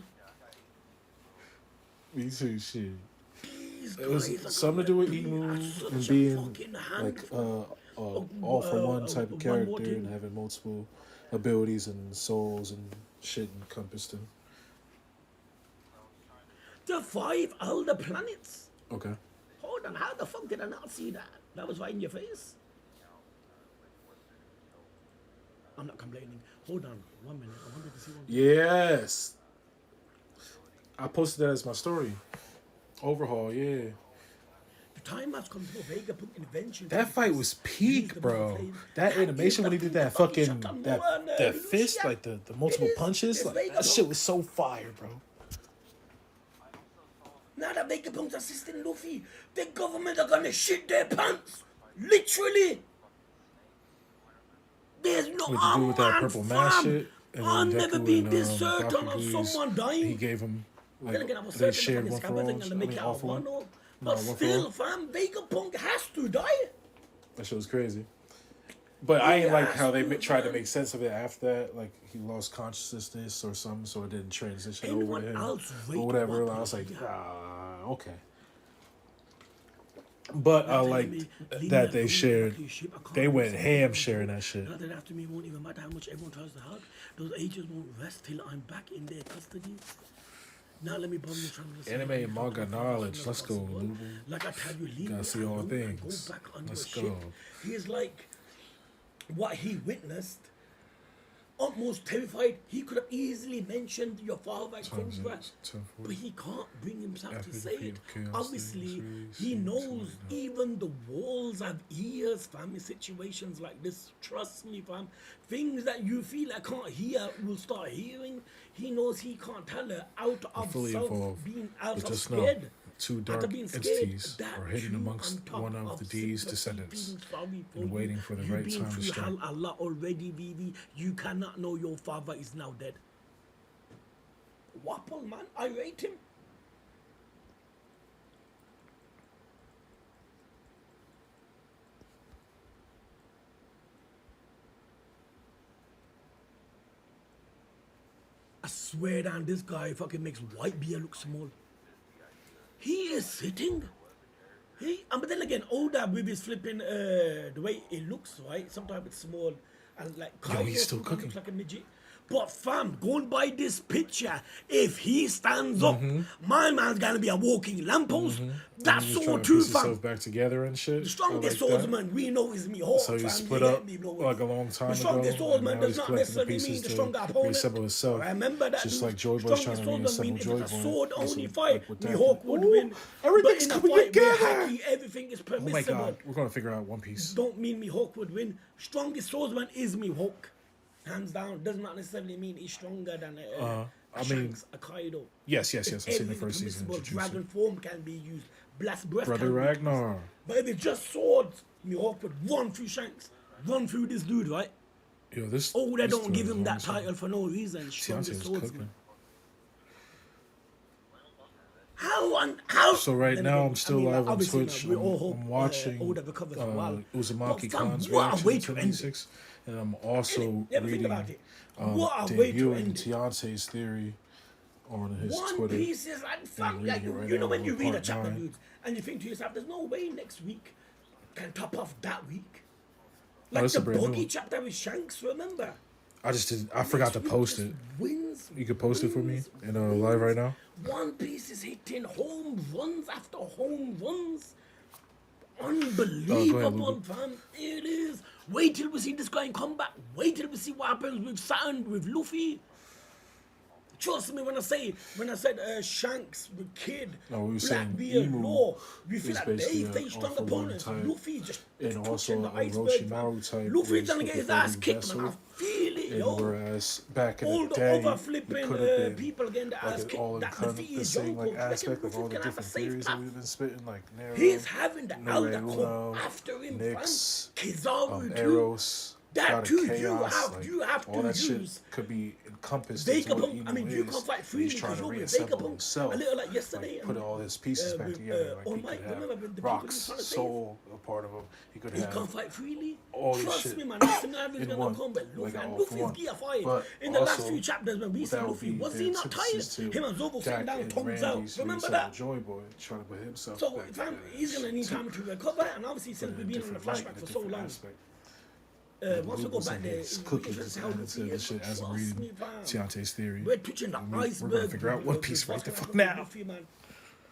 Me too, shit. These It was guys are something to do gonna with be Emu at such and a being fucking like handful. all for one type of one character more thing. and having multiple abilities and souls and shit encompassed him. The 5 elder planets. Okay. Hold on, how the fuck did I not see that? That was right in your face. I'm not complaining. Hold on, 1 minute. I wanted to see one. Yes. I posted that as my story. Overhaul, yeah. The time has come for Vegapunk invention. That fight was peak, bro. That animation when he did that fucking that fist, like the multiple punches, like that shit was so fire, bro. Now that Vegapunk's assisting Luffy, the government are gonna shit their pants. Literally. There's no What to do with that purple mask shit? And I've then never Deku been and, this certain Dr. on Grease, someone dying. He gave him Then like again, I was they certain shared the one fucking for all. scabber thing and make it all out for one. one. No, But one for still, one. fam, Vegapunk has to die. That shit was crazy. But I ain't like how they Yeah, tried to man. make sense of it after that. Like he lost consciousness or something, so it didn't transition Anyone over to him else or rate whatever. Wapol I was like, higher? okay. But I Now liked leave me that alone they with shared. fucking shit. I can't They went listen to ham it. sharing that shit. Now that after me won't even matter how much everyone tries to help. Those agents won't rest till I'm back in their custody. Now let me bomb you from the Anime and manga knowledge. Let's go, possible. Lubu. Like I tell you, leave Gotta me see all alone and things. Go back on Let's your go. ship. He's like what he witnessed. Almost terrified. He could have easily mentioned your father at Times Cobra, it, 10 but he can't bring himself After to the say it. defeat of Chaos, Obviously, things he really knows seems to even the walls have ears, fam. In situations like this, trust me, fam. Things that you feel like can't hear will start hearing. He knows he can't tell her out of fully self involved, being out but of just know scared. two After dark being scared, entities that are hidden too amongst on top one of the D's sympathy, descendants feeling sorry for and you. waiting for the You've right been time to through strike. hell a lot already, Vivi. You cannot know your father is now dead. Wapol, man, I rate him. I swear down, this guy fucking makes white beer look small. He is sitting. But then again, older with his flipping the way it looks, right? Sometimes it's small and like Yo, he's still sometimes cooking. looks like a midget. But fam, going by this picture, if he stands up, my man's gonna be a walking lamppost. That's He's so trying to true, piece fam. himself back together and shit. The I strongest like that. swordsman we know is me Hawk, So he fam. split You get up me, bro? like a long time The strongest ago, and swordsman now does he's not collecting the necessarily mean pieces the to stronger opponent. reassemble himself. Remember that, Just dude. like Joy Boy's trying Strongest to swordsman mean reassemble if Joy it's a Boy. sword only Like fight, with me that. Hawk would Ooh, win. everything's but in coming a fight where together. hacky, everything is Oh my permissible. god, we're gonna figure out One Piece. Don't mean me Hawk would win. Strongest swordsman is me Hawk. Hands down. Does not necessarily mean he's stronger than a Shanks, a Kaido. Yes. I've seen the Every first season. permissible dragon form can be used. Blast breath Brother can be used. Ragnar. But if it's just swords, me Hawk would run through Shanks, run through this dude, right? Yo, this. Oh, they this don't story give is him that awesome. title for no reason. Tiante Strongest is swordsman. cooking. How? So right Then now again, I'm still I mean, like, live on obviously, Twitch. we all hope, I'm watching Oda recovers as well. Uzumaki But fam, Khan's what a reaction way to to end it. 26, and I'm also Yeah, but think reading about it. What a way to Debut end and it. Tiante's theory on his One Twitter. Piece is like, fam, I'm like reading it right you know now, when you read a part chapter, 9. dudes, and you think to yourself, there's no way next week can top off that week. Like that's the a brand new buggy one. chapter with Shanks, remember? I forgot to Next week post just it. Wins. You could post it for me wins, in live right now. One Piece is hitting home runs after home runs. Unbelievable, Luke. fam. It is. Wait till we see this guy come back. Wait till we see what happens with Saturn, with Luffy. Trust me when I said Shanks, the Kid, No, we were saying Blackbeard, Emu Law. We is feel like they basically a face strong all-for-one opponents. type, Luffy just and touching also the a iceberg, fam. Orochimaru type Luffy's race gonna with get the his ass floating kicked, man. I vessel. feel it, And yo. whereas back in All the the day, other it flipping could have been people getting the like ass an kicked. all That defeat is encompassing like Yonko. aspect of all the Luffy's gonna have a different safe theories that path. we've been spitting, like Nero, He's having the elder come Uno, after him, Nyx, fam. Kizaru, too. Eros, That God of too, Chaos, you have all to that shit use could be encompassed into what Vegapunk. Emu I mean, you is. can't fight and freely he's trying because to you're with reassemble Vegapunk. himself. A little like yesterday. Like, put all his pieces back with, together. Like All he Might. could have Remember the people Rock's he's trying to save? soul a part of him. He could He have can't fight freely. all this Trust shit me, man. This scenario is in gonna one, come, but Luffy, like and all for Luffy's one. gear fight. But In the last also, few chapters when we see that would Luffy, be was the he not tired? antithesis to Him and Zoro sitting Jack down, and tongues out. Randy's Remember reason that? Joy Boy trying to put himself So, back fam, together. he's gonna need time to recover, and obviously since But we've been in the flashback for so long. Once we go back there, It's we cooking can just tell added to Luffy this is, shit as I'm trust me, reading fam. Tiante's theory. We're touching the We're iceberg. gonna figure out One Piece right the fuck now. Luffy, man.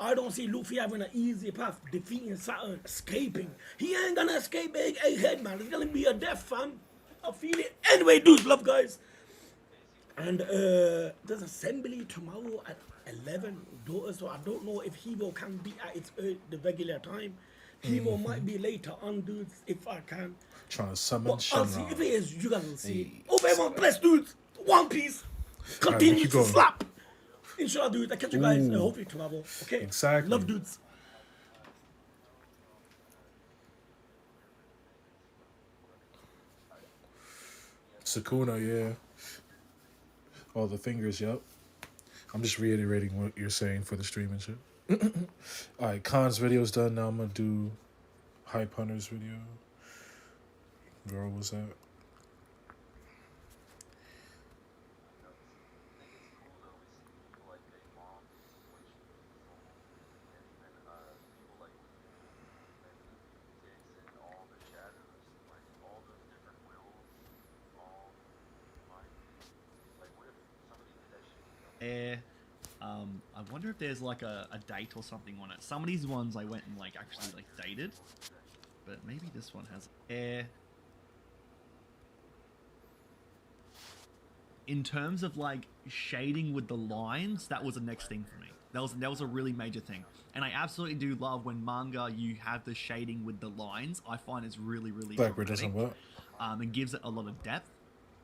I don't see Luffy having an easy path, defeating Saturn, escaping. He ain't gonna escape Egghead, man. It's gonna be a death, fam. I feel it. Anyway, dudes, love, guys. And there's assembly tomorrow at 11, so I don't know if Hero can be at the regular time. Hero might be later on, dudes, if I can. Trying to summon But I'll see. Shenron. If it is, you guys will see. Hope everyone bless, dudes. One Piece. Continue keep to going. slap. Inshallah, dudes. I catch you guys Ooh. hopefully tomorrow. Okay? Exactly. Love, dudes. Sukuna, yeah. All the fingers, yep. I'm just reiterating what you're saying for the stream and shit. Alright, Khan's video's done. Now I'm gonna do Hype Hunter's video. Girl, what's that? I wonder if there's like a date or something on it. Some of these ones I went and like actually like dated, but maybe this one has air. In terms of like shading with the lines, that was the next thing for me. That was a really major thing, and I absolutely do love when manga you have the shading with the lines. I find it's really Blackbird dramatic. doesn't what? And gives it a lot of depth.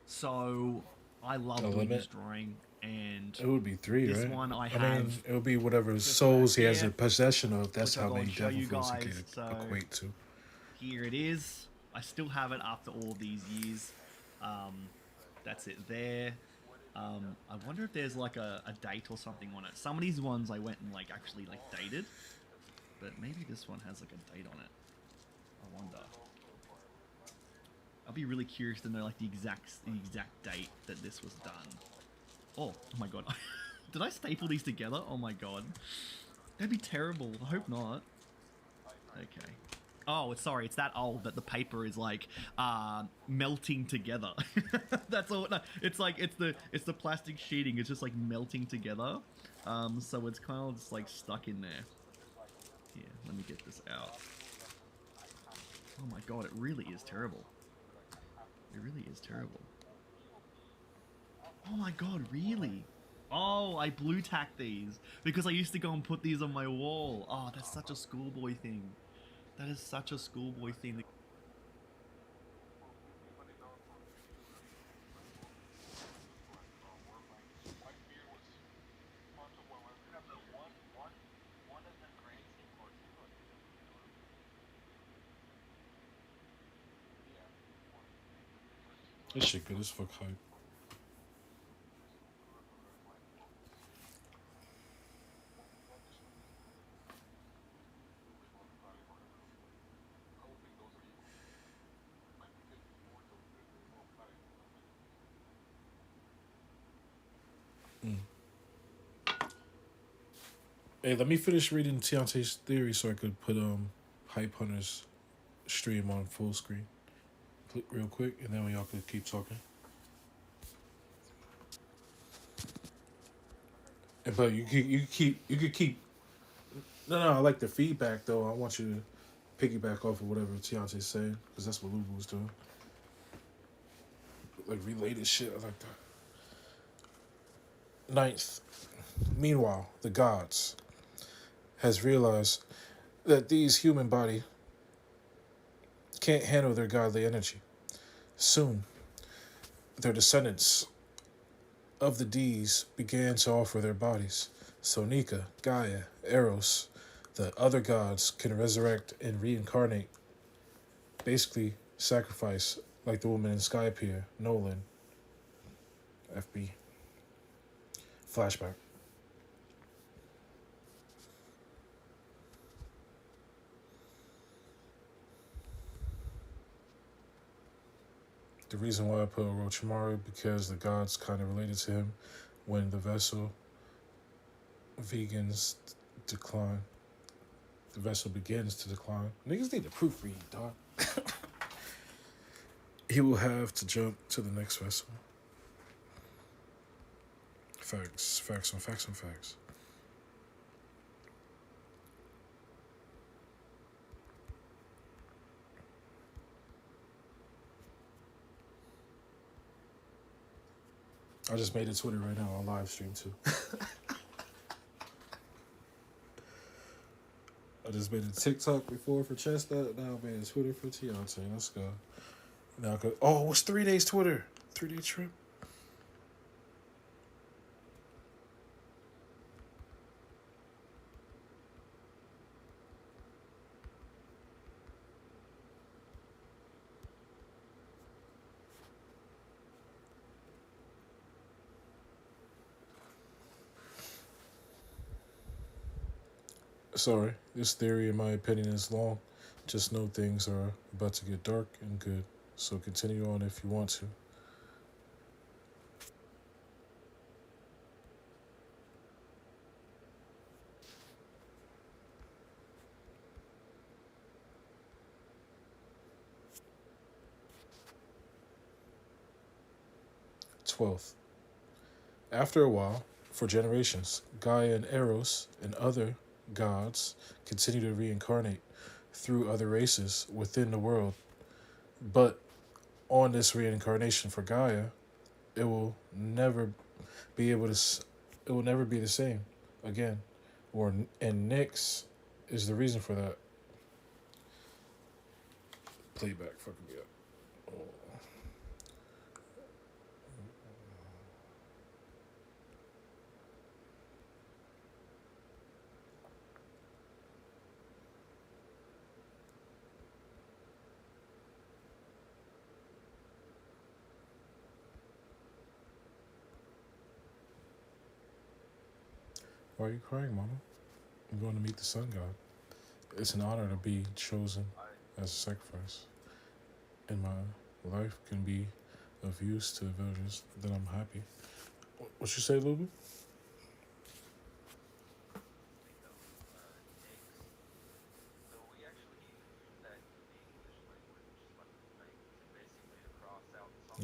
So I love A doing limit? this drawing, and It would be 3, this right? one I mean, have it would be whatever just souls he has here, in possession of. That's which I'll how go many and show devil you fruits he guys, can so- equate to. here it is. I still have it after all these years. That's it there. I wonder if there's like a date or something on it. Some of these ones I went and like actually like dated, but maybe this one has like a date on it. I wonder. I'll be really curious to know like the exact date that this was done. Oh my god. Did I staple these together? Oh my god. That'd be terrible. I hope not. Okay. Oh, sorry, it's that old that the paper is like melting together. That's all. No, it's like it's the plastic sheeting. It's just like melting together. So it's kind of just like stuck in there. Here, let me get this out. Oh my god, it really is terrible. It really is terrible. Oh my god, really? Oh, I blue tack these because I used to go and put these on my wall. Oh, that's such a schoolboy thing. That is such a schoolboy thing. This shit good as fuck hype. Hey, let me finish reading Tiante's theory so I could put Hype Hunter's stream on full screen real quick, and then y'all could keep talking. But you could keep. No, I like the feedback though. I want you to piggyback off of whatever Tiante's saying because that's what Lubu was doing. Like related shit. I like that. Ninth. Meanwhile, the gods has realized that these human body can't handle their godly energy. Soon, their descendants of the D's began to offer their bodies, so Nika, Gaia, Eros, the other gods can resurrect and reincarnate, basically sacrifice like the woman in Skypiea, Nolan, FB. Flashback. The reason why I put Orochimaru because the gods kind of related to him when the vessel vegans decline. The vessel begins to decline. Niggas need to proofread, dog. He will have to jump to the next vessel. Facts on facts on facts. I just made a Twitter right now on live stream too. I just made a TikTok before for Chestnut. Now I made a Twitter for Tiante. Let's go. Now I could. Oh, what's 3 days Twitter? 3-day trip. Sorry, this theory, in my opinion, is long. Just know things are about to get dark and good. So continue on if you want to. Twelfth. After a while, for generations, Gaia and Eros and other gods continue to reincarnate through other races within the world. But on this reincarnation for Gaia, it will never be able to. It will never be the same again. And Nyx is the reason for that. Playback fucking me up. Why are you crying, Mama? I'm going to meet the sun god. It's an honor to be chosen as a sacrifice. And my life can be of use to the villagers. Then I'm happy. What you say, Luby?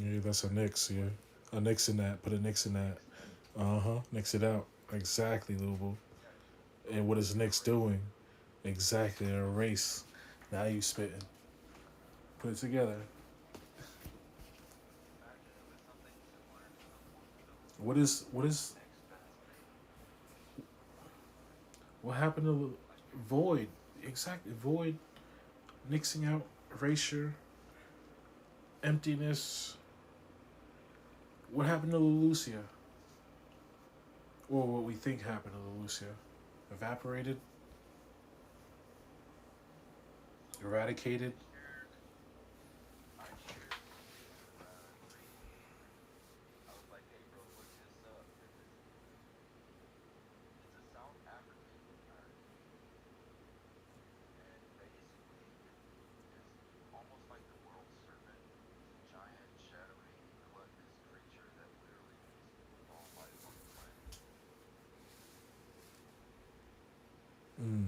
Yeah, that's a Nix. Yeah, a Nix in that. Put a Nix in that. Uh huh. Nix it out. Exactly, Louisville. And what is Nix doing? Exactly, a race. Now you spitting. Put it together. What is what happened to Void? Exactly, Void nixing out erasure, emptiness. What happened to Lucia? Or what we think happened to Lucia? Evaporated, eradicated. Mm.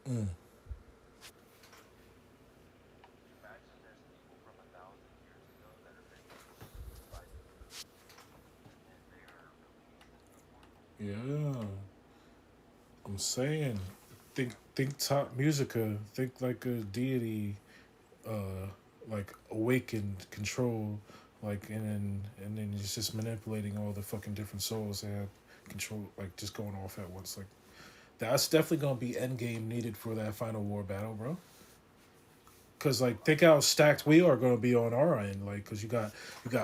Mm. Yeah, I'm saying, think top musica. Think like a deity, like awakened control, like and then he's just manipulating all the fucking different souls that have control, like just going off at once. Like that's definitely gonna be end game needed for that final war battle, bro. Cause like think how stacked we are gonna be on our end, like cause you got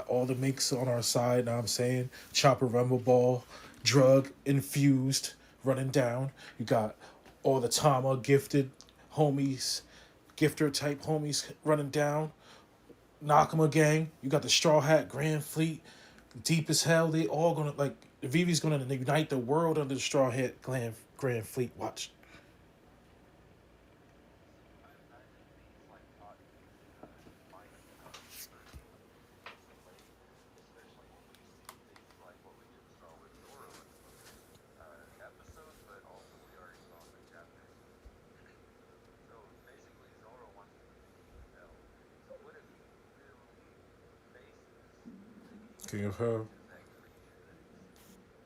all the makes on our side. Now I'm saying chopper rumble ball, drug infused running down. You got all the Tama gifted homies, gifter type homies running down. Nakama gang. You got the Straw Hat Grand Fleet, deep as hell. They all gonna like Vivi's gonna unite the world under the Straw Hat Grand Fleet. Watch. King of Hell.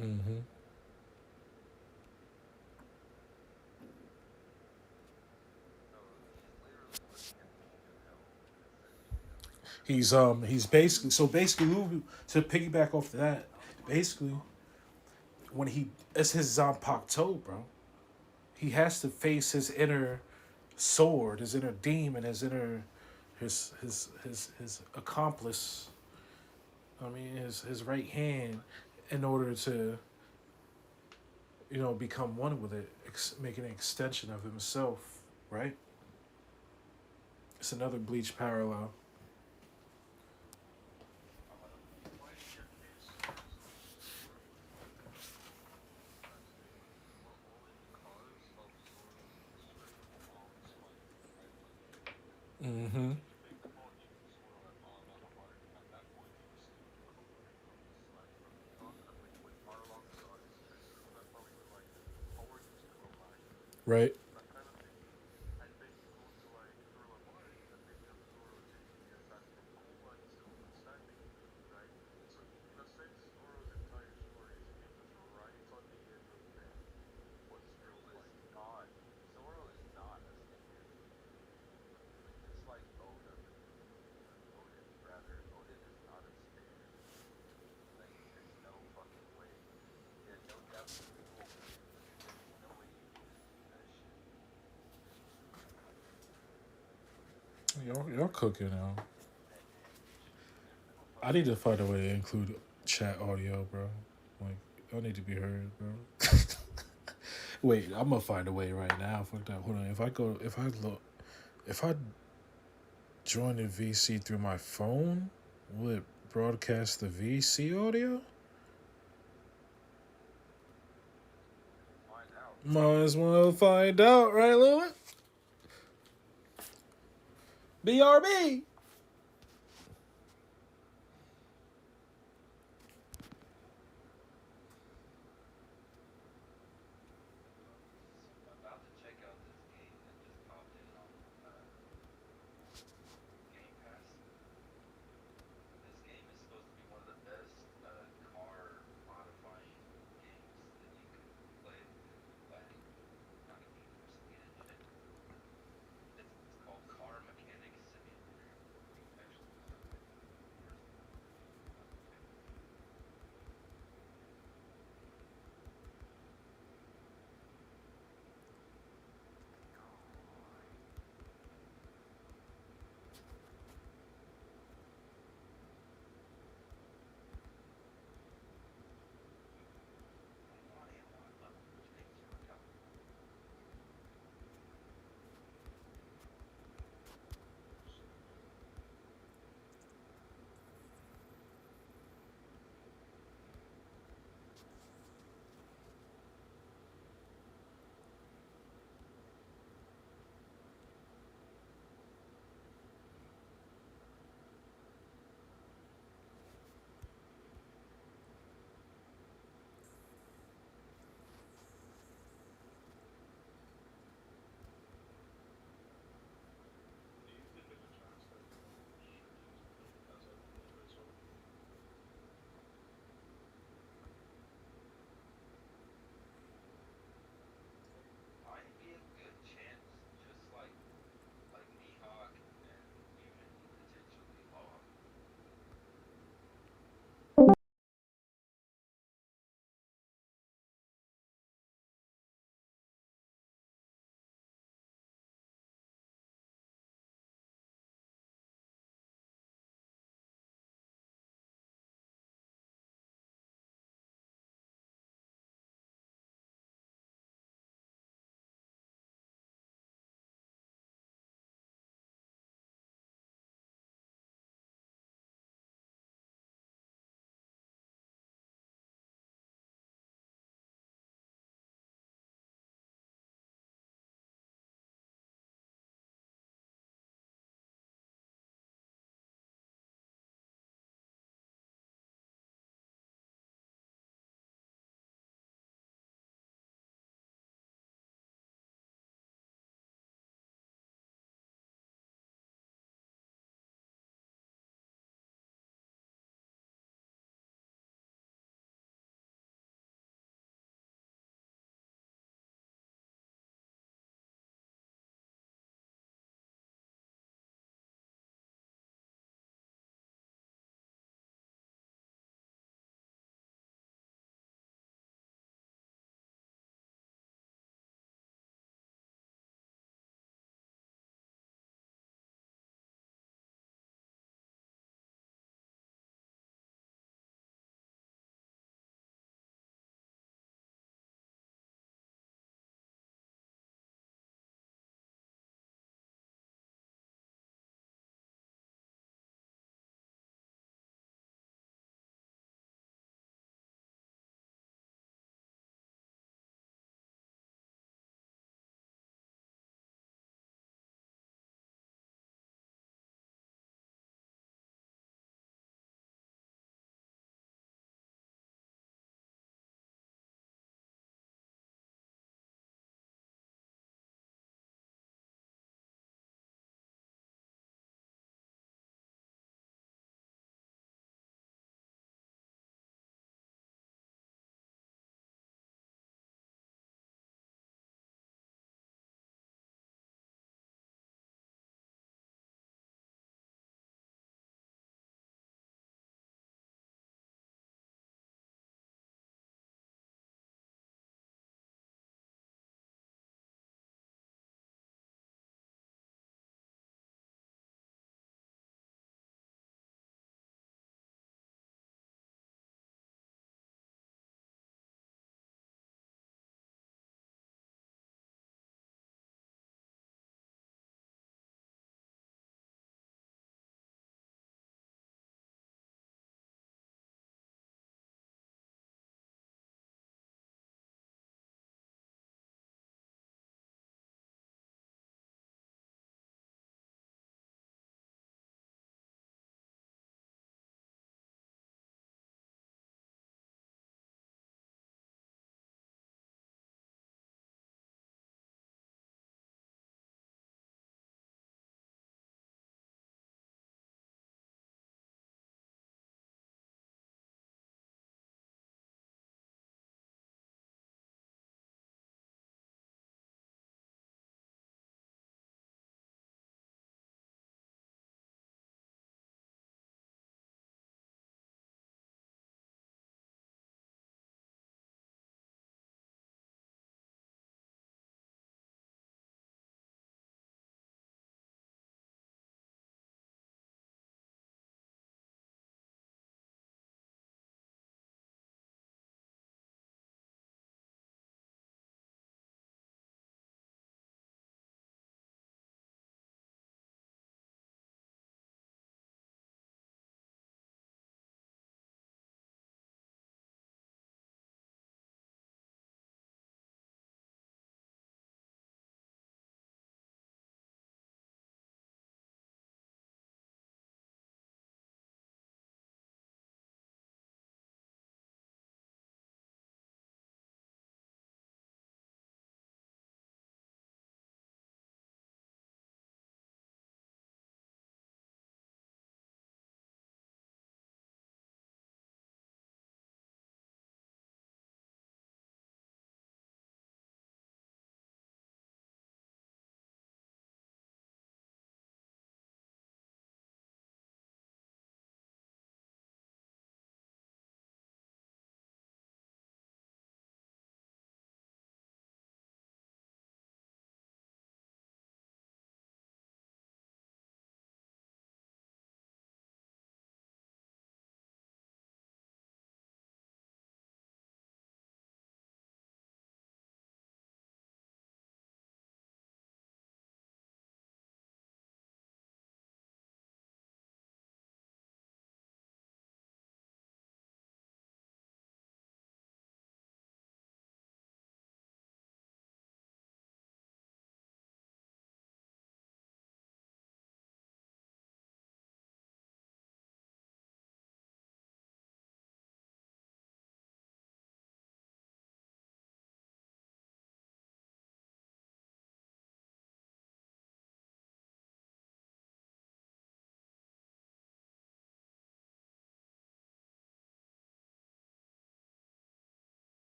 Mm-hmm. He's basically so basically to piggyback off of that, basically when he it's his Zanpakuto, bro. He has to face his inner sword, his inner demon, his inner his accomplice. I mean his right hand in order to become one with it, make an extension of himself, right? It's another Bleach parallel. Mm-hmm. right? Y'all cooking now. I need to find a way to include chat audio, bro. Like, y'all need to be heard, bro. Wait, I'm gonna find a way right now. Fuck that. Hold on. If I join the VC through my phone, will it broadcast the VC audio? Might as well find out, right, Lily? BRB.